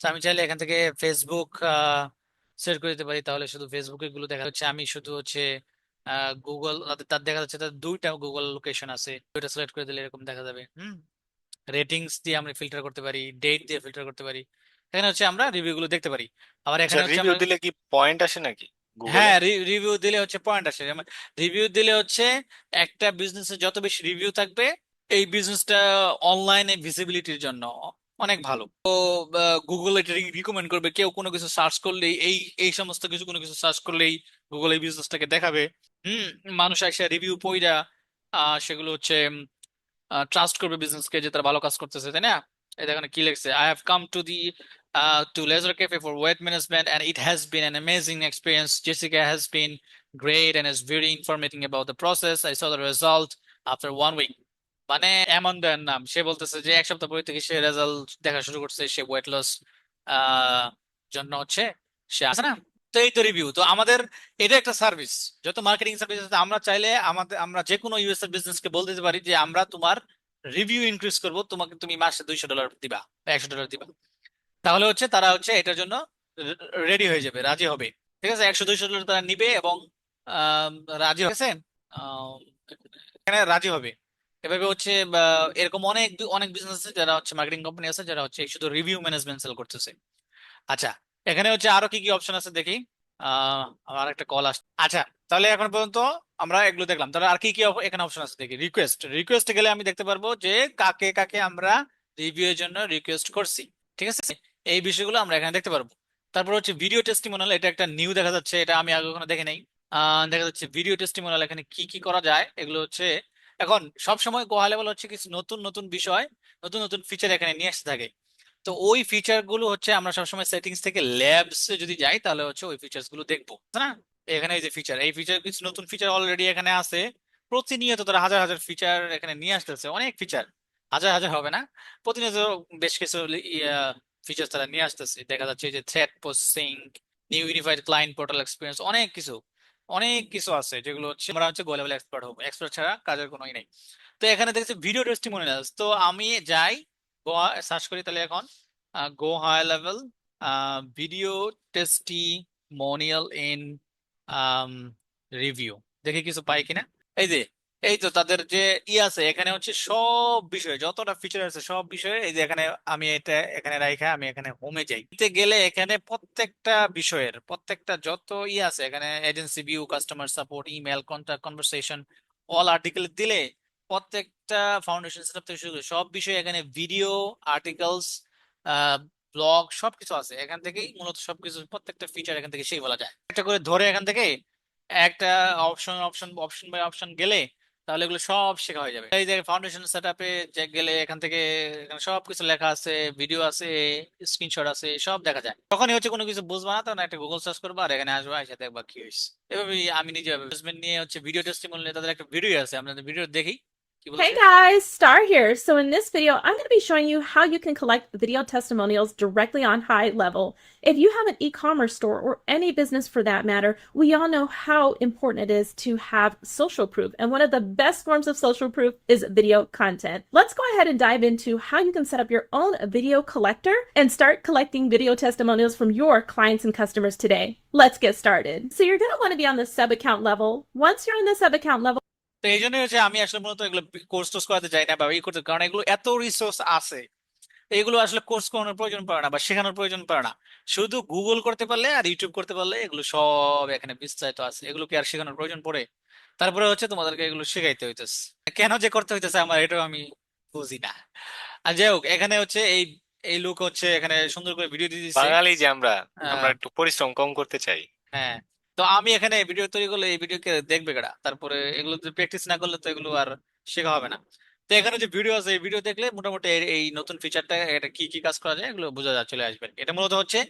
তো আমি চাইলে এখান থেকে ফেসবুক সিলেক্ট করে দিতে পারি, তাহলে শুধু ফেসবুকে গুলো দেখা যাচ্ছে। আমি শুধু হচ্ছে গুগল, তার দেখা যাচ্ছে তার দুইটা গুগল লোকেশন আছে, দুইটা সিলেক্ট করে দিলে এরকম দেখা যাবে। রেটিংস দিয়ে আমরা ফিল্টার করতে পারি, ডেট দিয়ে ফিল্টার করতে পারি। এখানে হচ্ছে আমরা রিভিউ গুলো দেখতে পারি। আবার আচ্ছা, এখানে হচ্ছে রিভিউ আমরা, দিলে কি পয়েন্ট আসে নাকি গুগলে? হ্যাঁ, রিভিউ দিলে হচ্ছে পয়েন্ট আসে। রিভিউ দিলে হচ্ছে একটা বিজনেসের যত বেশি রিভিউ থাকবে, এই বিজনেসটা অনলাইনে ভিজিবিলিটির জন্য অনেক ভালো। তো গুগল এটা রিকমেন্ড করবে, কেউ কোনো কিছু সার্চ করলেই এই এই সমস্ত কিছু কোনো কিছু সার্চ করলেই গুগল এই বিজনেসটাকে দেখাবে। হুম। মানুষ এসে রিভিউ পইরা সেগুলো হচ্ছে ট্রাস্ট করবে বিজনেসকে, যে তারা ভালো কাজ করতেছে, তাই না? এই দেখেন কি লিখছে, I have come to the to Leisure Cafe for weight management and it has been an amazing experience. Jessica has been great and is very informative about the process. I saw the result after 1 week. মানে এমন দেন নাম, সে বলতেছে যে 1 সপ্তাহ পরে থেকে সে result দেখা শুরু করছে, সে ওয়েট লস জন্য হচ্ছে সে আছে না। তো এই তো রিভিউ। তো আমাদের এটা একটা সার্ভিস, যত মার্কেটিং সার্ভিস আছে, আমরা চাইলে আমরা যে কোনো ইউএস এর বিজনেস কে বলতে পারি যে আমরা তোমার রিভিউ ইনক্রিজ করবো, তোমাকে তুমি মাসে $200 দিবা বা $100 দিবা। তাহলে হচ্ছে তারা হচ্ছে এটার জন্য রেডি হয়ে যাবে, রাজি হবে। ঠিক আছে, $100-200 তারা নিবে এবং আম, রাজি হয়েছে, এখানে রাজি হবে। এভাবে হচ্ছে বা এরকম অনেক অনেক বিজনেস আছে যারা হচ্ছে মার্কেটিং কোম্পানি আছে যারা হচ্ছে শুধু রিভিউ ম্যানেজমেন্ট সেল করতেছে। আচ্ছা, এখানে হচ্ছে আরো কি কি অপশন আছে দেখি। আমার একটা কল আসছে। আচ্ছা, তাহলে এখন পর্যন্ত আমরা এগুলো দেখলাম, তাহলে আর কি কি এখানে অপশন আছে দেখি। রিকোয়েস্ট গেলে আমি দেখতে পারবো যে কাকে কাকে আমরা রিভিউ এর জন্য রিকোয়েস্ট করছি, ঠিক আছে। এই বিষয়গুলো আমরা এখানে দেখতে পারবো। তারপর হচ্ছে ভিডিও টেস্টিমোনিয়াল, এটা একটা নিউ দেখা যাচ্ছে, এটা আমি আগে কখনো দেখি নাই। দেখা যাচ্ছে ভিডিও টেস্টিমোনিয়াল এখানে কি কি করা যায় এগুলো হচ্ছে এখন সব সময় গোয়া লেভেল হচ্ছে কিছু নতুন নতুন বিষয়, নতুন নতুন ফিচার এখানে নিয়ে আসতে থাকে। তো ওই ফিচার গুলো হচ্ছে আমরা সবসময় সেটিংস থেকে ল্যাবস যদি যাই তাহলে হচ্ছে ওই ফিচার্স গুলো দেখবো, তাই না? এখানে এই যে ফিচার, এই ফিচার কিছু নতুন ফিচার অলরেডি এখানে আছে। প্রতিনিয়ত তারা হাজার হাজার ফিচার এখানে নিয়ে আসতেছে, অনেক ফিচার, হাজার হাজার হবে না, প্রতিনিয়ত বেশ কিছু ফিচার তারা নিয়ে আসতেছে। দেখা যাচ্ছে এই যে thread processing, new unified client portal experience, অনেক কিছু, অনেক কিছু আছে যেগুলো হচ্ছে আমরা হচ্ছে গো লেভেল এক্সপার্ট হবো, এক্সপার্ট ছাড়া কাজের কোনোই নেই। তো এখানে দেখছি ভিডিও টেস্টিমোনিয়ালস, তো আমি যাই গোয়া সার্চ করি তাহলে এখন go high level video testimonial in um, review, দেখি কিছু পাই কিনা। এই যে, এই তো তাদের যে আছে এখানে হচ্ছে সব বিষয়ে যতটা ফিচার আছে সব বিষয়ে, এই যে এখানে আমি এটা এখানে রাইখা আমি এখানে হোমে যাই, এতে গেলে এখানে প্রত্যেকটা বিষয়ের প্রত্যেকটা যত আছে এখানে agency view, customer support, email, contact, conversation, all article দিলে প্রত্যেকটা ফাউন্ডেশন সেটআপ থেকে শুরু করে সব বিষয়ে এখানে ভিডিও, আর্টিকেলস, ব্লগ সবকিছু আছে। এখান থেকেই মূলত সবকিছু প্রত্যেকটা ফিচার এখান থেকে সেই বলা যায়, একটা করে ধরে এখান থেকে একটা অপশন বাই অপশন গেলে তাহলে এগুলো সব শেখা হয়ে যাবে। এই যে ফাউন্ডেশন সেটআপে যে গেলে এখান থেকে এখানে সবকিছু লেখা আছে, ভিডিও আছে, স্ক্রিনশট আছে, সব দেখা যায়। তখনই হচ্ছে কোনো কিছু বুঝবা না তখন একটা গুগল সার্চ করবা আর এখানে আসবা, এসে দেখবা কি হয়েছে। এভাবেই আমি নিজে ইনভেস্টমেন্ট নিয়ে হচ্ছে ভিডিও টেস্টিমোনিয়াল, তাদের একটা ভিডিও আছে, আমরা ভিডিও দেখি কি Hey বলছে। guys, Star here. So in this video, I'm going to be showing you how you can collect video testimonials directly on High Level. If you have an e-commerce store or any business for that matter, we all know how important it is to have social proof. And one of the best forms of social proof is video content. Let's go ahead and dive into how you can set up your own video collector and start collecting video testimonials from your clients and customers today. Let's get started. So you're going to want to be on the sub account level. Once you're on the sub account level, তো এই জন্যই হচ্ছে আমি আসলে মূলত এগুলো course টোর্স করাতে চাই না বা ই করতে, কারণ এগুলো এত রিসোর্স আছে, এগুলো আসলে কোর্স করানোর প্রয়োজন পড়ে না বা শেখানোর প্রয়োজন পড়ে না। শুধু গুগল করতে পারলে আর ইউটিউব করতে পারলে এগুলো সব এখানে বিস্তারিত আছে, এগুলো কি আর শেখানোর প্রয়োজন পড়ে? তারপরে হচ্ছে তোমাদেরকে এগুলো শেখাইতে হইতেছে, কেন যে করতে হইতেছে আমার এটাও আমি বুঝি না। আর যাই হোক, এখানে হচ্ছে এই এই লোক হচ্ছে এখানে সুন্দর করে ভিডিও দিয়ে দিচ্ছে। বাঙালি যে আমরা আমরা আহ, একটু পরিশ্রম কম করতে চাই। হ্যাঁ, তো আমি এখানে ভিডিও তৈরি করলে এই ভিডিও কে দেখবে কারা? তারপরে এগুলো প্র্যাকটিস না করলে তো এগুলো আর শেখা হবে না। তো এখানে যে ভিডিও আছে এই ভিডিও দেখলে মোটামুটি এই নতুন ফিচারটা এটা কি কি কাজ করা যায় এগুলো বোঝা যা চলে আসবে। এটা মূলত হচ্ছে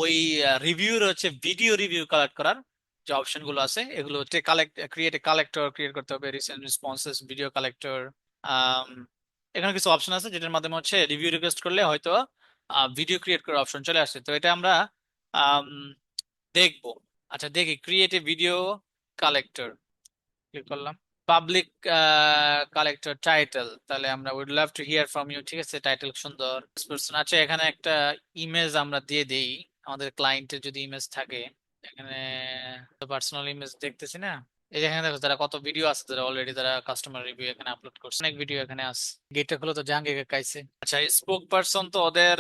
ওই রিভিউর হচ্ছে ভিডিও রিভিউ কালেক্ট করার যে অপশন গুলো আছে এগুলো হচ্ছে ক্রিয়েট এ কালেক্টর ক্রিয়েট করতে হবে, রিসেন্ট রেসপন্সেস ভিডিও কালেক্টর। এখানে কিছু অপশন আছে যেটার মাধ্যমে হচ্ছে রিভিউ রিকোয়েস্ট করলে হয়তো ভিডিও ক্রিয়েট করার অপশন চলে আসছে। তো এটা আমরা আম, দেখবো। আচ্ছা দেখি, create a video collector click করলাম, পাবলিক কালেক্টর টাইটেল, তাহলে আমরা we'd love to hear from you, ঠিক আছে, টাইটেল সুন্দর। Person, আচ্ছা এখানে একটা ইমেজ আমরা দিয়ে দেই, আমাদের ক্লায়েন্টের যদি ইমেজ থাকে এখানে, পার্সোনাল ইমেজ দেখতেছি না। এই যে এখানে দেখো তারা কত ভিডিও আছে, তারা অলরেডি তারা কাস্টমার রিভিউ এখানে আপলোড করছে, অনেক ভিডিও এখানে আছে। গেটটা খুলে তো জাহাঙ্গীর কাইছে। আচ্ছা স্পোক পারসন তো ওদের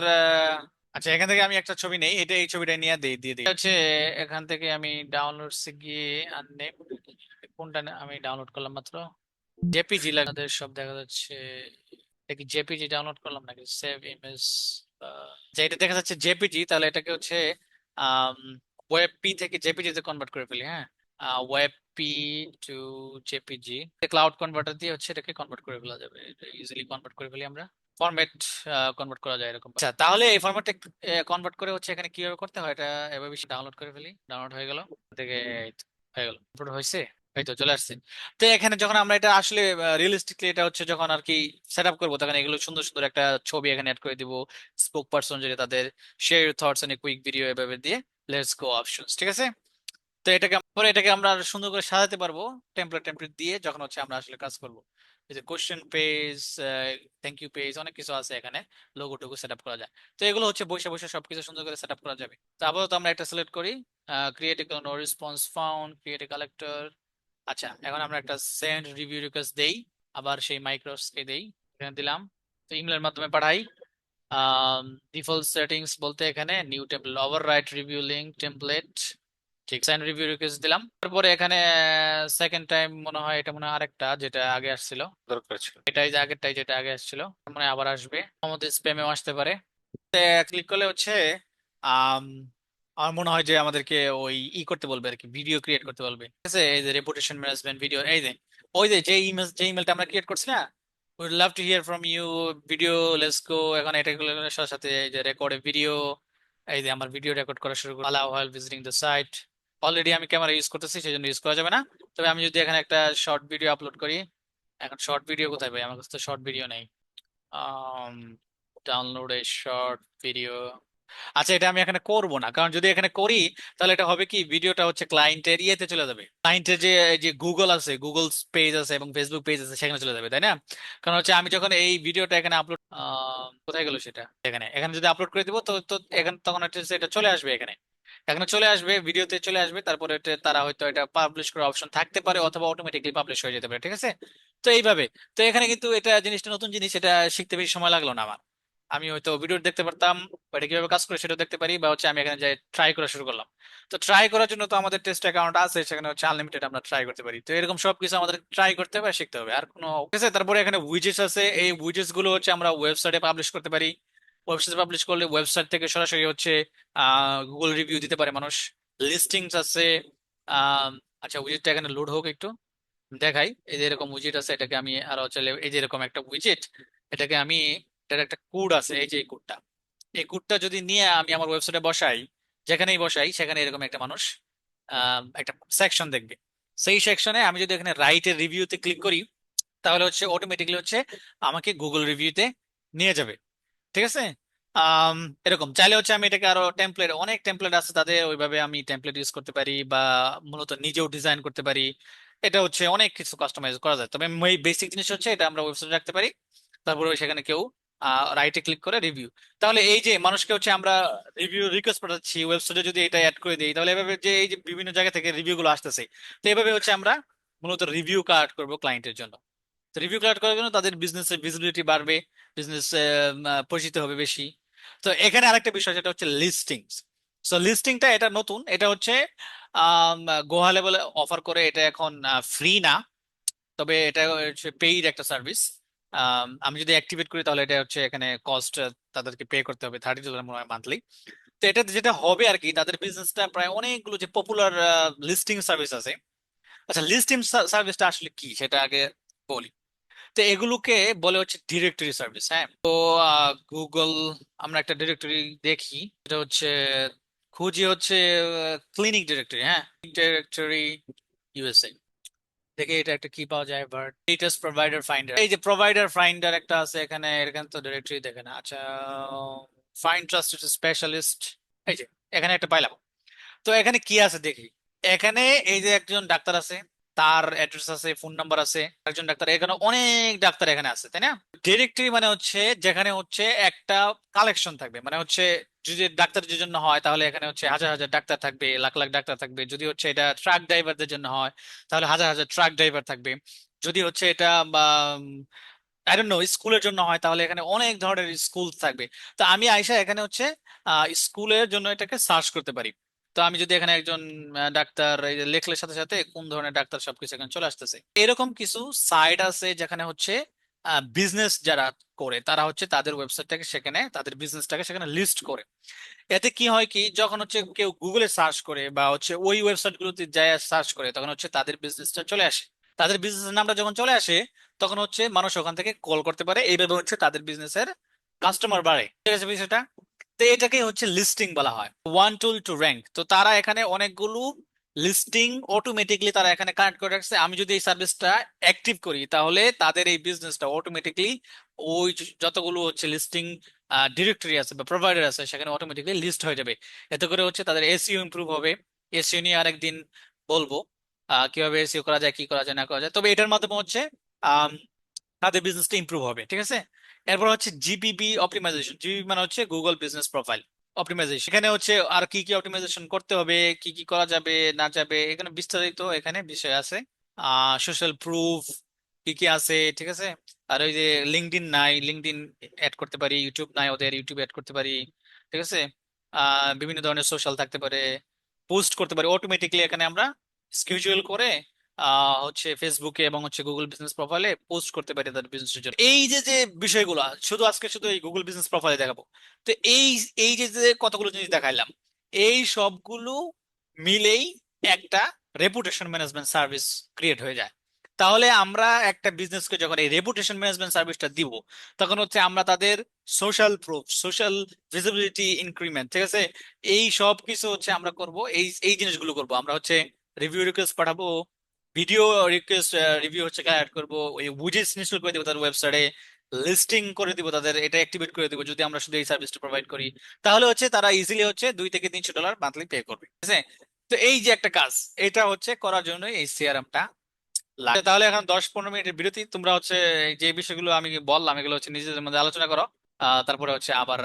আচ্ছা এখান থেকে আমি একটা ছবি নেই, এটা এই ছবিটা নিয়ে দিয়ে দিই হচ্ছে এখান থেকে আমি ডাউনলোডস গিয়ে আর কোনটা আমি ডাউনলোড করলাম মাত্র, জেপিজি আমাদের সব দেখা যাচ্ছে। এটা কি জেপিজি ডাউনলোড করলাম নাকি সেভ ইমেজ? এটা দেখা যাচ্ছে জেপিজি, তাহলে এটাকে হচ্ছে ওয়েব পি থেকে জেপিজি তে কনভার্ট করে ফেলি। হ্যাঁ, web P two JPG, cloud converter দিয়ে হচ্ছে এটাকে কনভার্ট করে ফেলা যাবে, এটা ইজিলি কনভার্ট করে ফেলি আমরা। ফরম্যাট কনভার্ট করা যায় এরকম। আচ্ছা তাহলে এই ফরম্যাটটা কনভার্ট করে হচ্ছে এখানে কিভাবে করতে হয় এটা এভাবে ডাউনলোড করে ফেলি। ডাউনলোড হয়ে গেল থেকে হয়ে গেল, আপলোড হয়েছে, এই তো চলে আসছে। তো এখানে যখন আমরা এটা আসলে রিয়েলিস্টিকলি এটা হচ্ছে যখন আর কি সেট আপ করবো তখন এগুলো সুন্দর সুন্দর একটা ছবি এখানে অ্যাড করে দিব, স্পোক পারসন যেটা তাদের share thoughts and quick video এভাবে দিয়ে লেটস গো অপশনস, ঠিক আছে। তো এটাকে আমরা আরো সুন্দর করে সাজাতে পারবো টেমপ্লেট দিয়ে যখন হচ্ছে আমরা আসলে কাজ করব। এই যে question page, thank you page, অনেক কিছু আছে এখানে, লোগো টোগো সেট আপ করা যায়। তো এগুলো হচ্ছে বসে বসে সবকিছু সুন্দর করে সেট আপ করা যাবে। তো আপাতত আমরা একটা সিলেক্ট করি, create a no response found, create a collector. আচ্ছা এখন আমরা একটা সেন্ড রিভিউ রিকোয়েস্ট দেই, আবার সেই মাইক্রোসকে দেই, এখানে দিলাম, তো ইমেলের মাধ্যমে পাঠাই। ডিফল্ট সেটিংস বলতে এখানে new template, overwrite review link template, ঠিক, সাইন রিভিউ রিকোয়েস্ট দিলাম। তারপরে এখানে সেকেন্ড টাইম মনে হয়, এটা মনে হয় আরেকটা যেটা আগে আসছিল, দরকার ছিল। এটাই যে আগেরটাই যেটা আগে আসছিল, মানে আবার আসবে, আমাদের স্প্যামেও আসতে পারে। ক্লিক করলে হচ্ছে আম, আমার মনে হয় যে আমাদেরকে ওই করতে বলবে আর কি, ভিডিও ক্রিয়েট করতে বলবে, ঠিক আছে? এই যে রেপুটেশন ম্যানেজমেন্ট ভিডিও, এই যে ওই যে যে ইমেলটা আমরা ক্রিয়েট করছি না, we'd love to hear from you video, let's go, এখন এটা গুলোর সাথে সাথে এই যে রেকর্ড ভিডিও, এই যে আমার ভিডিও রেকর্ড করা শুরু করলাম, allow while visiting the site। Already আমি ক্যামেরা ইউজ করতেছি, সেই জন্য ইউজ করা যাবে না। তবে আমি যদি এখানে একটা শর্ট ভিডিও আপলোড করি, এখন শর্ট ভিডিও কোথায় ভাই, আমার কাছে তো শর্ট ভিডিও নেই। ডাউনলোড এ শর্ট ভিডিও, আচ্ছা এটা আমি এখানে করব না, কারণ যদি এখানে করি তাহলে এটা হবে কি, ভিডিওটা হচ্ছে ক্লায়েন্টের ইয়েতে চলে যাবে, ক্লায়েন্টের যে যে গুগল আছে, গুগল পেজ আছে এবং ফেসবুক পেজ আছে, সেখানে চলে যাবে, তাই না? কারণ হচ্ছে আমি যখন এই ভিডিওটা এখানে আপলোড, কোথায় গেল সেটা, এখানে এখানে যদি আপলোড করে দিব তো তো এখানে তখন হচ্ছে এটা চলে আসবে, এখানে এখানে চলে আসবে, ভিডিওতে চলে আসবে, তারপরে তারা হয়তো এটা পাবলিশ করার অপশন থাকতে পারে, অথবা অটোমেটিকলি পাবলিশ হয়ে যেতে পারে, ঠিক আছে? তো এইভাবে, তো এখানে কিন্তু এটা জিনিসটা নতুন জিনিস, এটা শিখতে বেশি সময় লাগলো না আমার। আমি হয়তো ভিডিও দেখতে পারতাম, বা এটা কিভাবে কাজ করে সেটা দেখতে পারি, বা হচ্ছে আমি এখানে যাই ট্রাই করা শুরু করলাম। তো ট্রাই করার জন্য তো আমাদের টেস্ট অ্যাকাউন্ট আছে, সেখানে হচ্ছে আনলিমিটেড আমরা ট্রাই করতে পারি। তো এরকম সবকিছু আমাদের ট্রাই করতে হবে আর শিখতে হবে, আর কোনো, ঠিক আছে? তারপরে এখানে উইজেটস আছে, এই উইজেটস গুলো হচ্ছে আমরা ওয়েবসাইটে পাবলিশ করতে পারি। ওয়েবসাইটে পাবলিশ করলে ওয়েবসাইট থেকে সরাসরি হচ্ছে গুগল রিভিউ দিতে পারে মানুষ। লিস্টিংস আছে। আহ, আচ্ছা উইজেটটা এখানে লোড হোক একটু, দেখাই। এই যে এরকম উইজেট আছে, এটাকে আমি আরো চাইলে, এই যে এরকম একটা উইজেট, এটাকে আমি, এটার একটা কোড আছে, এই যে এই কোডটা, এই কোডটা যদি নিয়ে আমি আমার ওয়েবসাইটে বসাই, যেখানেই বসাই সেখানে এরকম একটা মানুষ একটা সেকশন দেখবে। সেই সেকশনে আমি যদি এখানে রাইটের রিভিউতে ক্লিক করি, তাহলে হচ্ছে অটোমেটিকলি হচ্ছে আমাকে গুগল রিভিউতে নিয়ে যাবে, ঠিক আছে? আম, এরকম চাইলে হচ্ছে আমি এটাকে আরো টেমপ্লেট, অনেক টেমপ্লেট আছে তাদের, ওইভাবে আমি টেমপ্লেট ইউজ করতে পারি, বা মূলত নিজেও ডিজাইন করতে পারি। এটা হচ্ছে অনেক কিছু কাস্টমাইজ করা যায়, তবে বেসিক জিনিস হচ্ছে এটা আমরা ওয়েবসাইটে রাখতে পারি। তারপরে সেখানে কেউ রাইটে ক্লিক করে রিভিউ, তাহলে এই যে মানুষকে হচ্ছে আমরা রিভিউ রিকোয়েস্ট পাঠাচ্ছি ওয়েবসাইটে, যদি এটা অ্যাড করে দিই, তাহলে এভাবে যে এই যে বিভিন্ন জায়গা থেকে রিভিউ গুলো আসতেছে, তো এভাবে হচ্ছে আমরা মূলত রিভিউ কার্ড করব ক্লায়েন্টের জন্য। তো রিভিউ কালেক্ট করার জন্য তাদের বিজনেসের ভিজিবিলিটি বাড়বে, বিজনেস পরিচিত হবে বেশি। তো এখানে আরেকটা বিষয় যেটা হচ্ছে লিস্টিংস। সো লিস্টিংটা এটা নতুন, এটা হচ্ছে আম, গোহা লেভেলে অফার করে, এটা এখন ফ্রি না, তবে এটা হচ্ছে পেইড একটা সার্ভিস। আমি যদি অ্যাক্টিভেট করি তাহলে এটা হচ্ছে এখানে কস্ট তাদেরকে পে করতে হবে $30 মনে হয় মান্থলি। তো এটা যেটা হবে আর কি, তাদের বিজনেসটা প্রায় অনেকগুলো যে পপুলার লিস্টিং সার্ভিস আছে। আচ্ছা লিস্টিং সার্ভিসটা আসলে কি সেটা আগে বলি। তো এগুলোকে বলে হচ্ছে ডিরেক্টরি সার্ভিস, হ্যাঁ। তো গুগল, আমরা একটা ডিরেক্টরি দেখি, এটা হচ্ছে খুঁজি হচ্ছে ক্লিনিক ডিরেক্টরি, হ্যাঁ, ডিরেক্টরি ইউএসএ, দেখে এটা একটা কি পাওয়া যায়, বাট লেটেস্ট প্রোভাইডার ফাইন্ডার, এই যে প্রোভাইডার ফাইন্ডার একটা আছে এখানে, এখানে তো ডিরেক্টরি দেখে না। আচ্ছা ফাইন্ড ট্রাস্টেড স্পেশালিস্ট, এই যে এখানে একটা পাইলাম। তো এখানে কি আছে দেখি, এখানে এই যে একজন ডাক্তার আছে, তার অ্যাড্রেস আছে, ফোন নাম্বার আছে, একজন ডাক্তার, এখানে অনেক ডাক্তার এখানে আছে, তাই না? ডিরেক্টরি মানে হচ্ছে যেখানে হচ্ছে একটা কালেকশন থাকবে, মানে হচ্ছে যদি ডাক্তার যে জন্য হয় তাহলে এখানে হচ্ছে হাজার হাজার ডাক্তার থাকবে, লাখ লাখ ডাক্তার থাকবে। যদি হচ্ছে এটা ট্রাক ড্রাইভারদের জন্য হয় তাহলে হাজার হাজার ট্রাক ড্রাইভার থাকবে। যদি হচ্ছে এটা আই ডোন্ট নো স্কুলের জন্য হয় তাহলে এখানে অনেক ধরনের স্কুল থাকবে। তো আমি আইসা এখানে হচ্ছে স্কুলের জন্য এটাকে সার্চ করতে পারি। তো আমি যদি এখানে একজন ডাক্তার, এই যে লেখলের সাথে সাথে কোন ধরনের ডাক্তার সবকিছু এখানে চলে আসতেছে। এরকম কিছু সাইট আছে যেখানে হচ্ছে বিজনেস যারা করে তারা হচ্ছে তাদের ওয়েবসাইটটাকে সেখানে, তাদের বিজনেসটাকে সেখানে লিস্ট করে। এতে কি হয় কি, যখন হচ্ছে কেউ গুগলে সার্চ করে বা হচ্ছে ওই ওয়েবসাইট গুলোতে যায় সার্চ করে, তখন হচ্ছে তাদের বিজনেসটা চলে আসে। তাদের বিজনেস নামটা যখন চলে আসে তখন হচ্ছে মানুষ ওখান থেকে কল করতে পারে, এইভাবে হচ্ছে তাদের বিজনেসের কাস্টমার বাড়ে, ঠিক আছে বিষয়টা? তো এটাকে হচ্ছে লিস্টিং বলা হয়, ওয়ান টুল টু র্যাঙ্ক। তো তারা এখানে অনেকগুলো লিস্টিং অটোমেটিকলি তারা এখানে কানেক্ট করে রাখছে। আমি যদি এই সার্ভিসটা অ্যাক্টিভ করি তাহলে তাদের এই বিজনেসটা অটোমেটিকলি ওই যতগুলো হচ্ছে লিস্টিং ডিরেক্টরি আছে বা প্রোভাইডার আছে সেখানে অটোমেটিকলি লিস্ট হয়ে যাবে। এতে করে হচ্ছে তাদের এসইও ইমপ্রুভ হবে। এসইও নিয়ে আরেকদিন বলবো কিভাবে এসইও করা যায়, কি করা যায় না করা যায়, তবে এটার মাধ্যমে হচ্ছে আম, তাদের বিজনেসটা ইমপ্রুভ হবে, ঠিক আছে? এরপর হচ্ছে জিপিপি অপটিমাইজেশন। জিপিপি মানে হচ্ছে গুগল বিজনেস প্রোফাইল অপটিমাইজেশন। এখানে হচ্ছে আর কি কি অপটিমাইজেশন করতে হবে, কি কি করা যাবে না যাবে, এখানে বিস্তারিত এখানে বিষয় আছে। সোশ্যাল প্রুফ, কি কি আছে, ঠিক আছে। আর ওই যে লিঙ্কডইন নাই, লিঙ্কডইন অ্যাড করতে পারি, ইউটিউব নাই ওদের, ইউটিউব অ্যাড করতে পারি, ঠিক আছে। বিভিন্ন ধরনের সোশ্যাল থাকতে পারে, পোস্ট করতে পারি অটোমেটিকলি এখানে আমরা স্কেজুয়াল করে হচ্ছে ফেসবুকে এবং হচ্ছে গুগল বিজনেস প্রোফাইলে পোস্ট করতে পারি তাদের বিজনেসের জন্য। এই যে যে বিষয়গুলো শুধু আজকে শুধু এই গুগল বিজনেস প্রোফাইলে দেখাবো। তো এই এই যে যে কতগুলো জিনিস দেখাইলাম, এই সবগুলো মিলেই একটা রেপুটেশন ম্যানেজমেন্ট সার্ভিস ক্রিয়েট হয়ে যায়। তাহলে আমরা একটা বিজনেসকে যখন এই রেপুটেশন ম্যানেজমেন্ট সার্ভিসটা দিব, তখন হচ্ছে আমরা তাদের social proof, social visibility increment, ঠিক আছে, এই সব কিছু হচ্ছে আমরা করব, এই এই জিনিসগুলো করব। আমরা হচ্ছে রিভিউ রিকোয়েস্ট পাঠাবো, ভিডিও রিকোয়েস্ট রিভিউ হচ্ছে কালেক্ট করবো, ওই উইজেটস ইনস্টল করে দিব তাদের ওয়েবসাইটে, লিস্টিং করে দিব তাদের, এটা অ্যাক্টিভেট করে দিব যদি আমরা শুধু এই সার্ভিসটা প্রোভাইড করি। তাহলে হচ্ছে তারা ইজিলি হচ্ছে $2 থেকে $300 মান্থলি পে করবে, ঠিক আছে। তো এই যে একটা কাজ, এটা হচ্ছে করার জন্য এই সিআরএমটা লাগে। তাহলে এখন 10-15 মিনিটের বিরতি, তোমরা হচ্ছে এই যে বিষয়গুলো আমি বললাম এগুলো হচ্ছে নিজেদের মধ্যে আলোচনা করো, তারপরে হচ্ছে আবার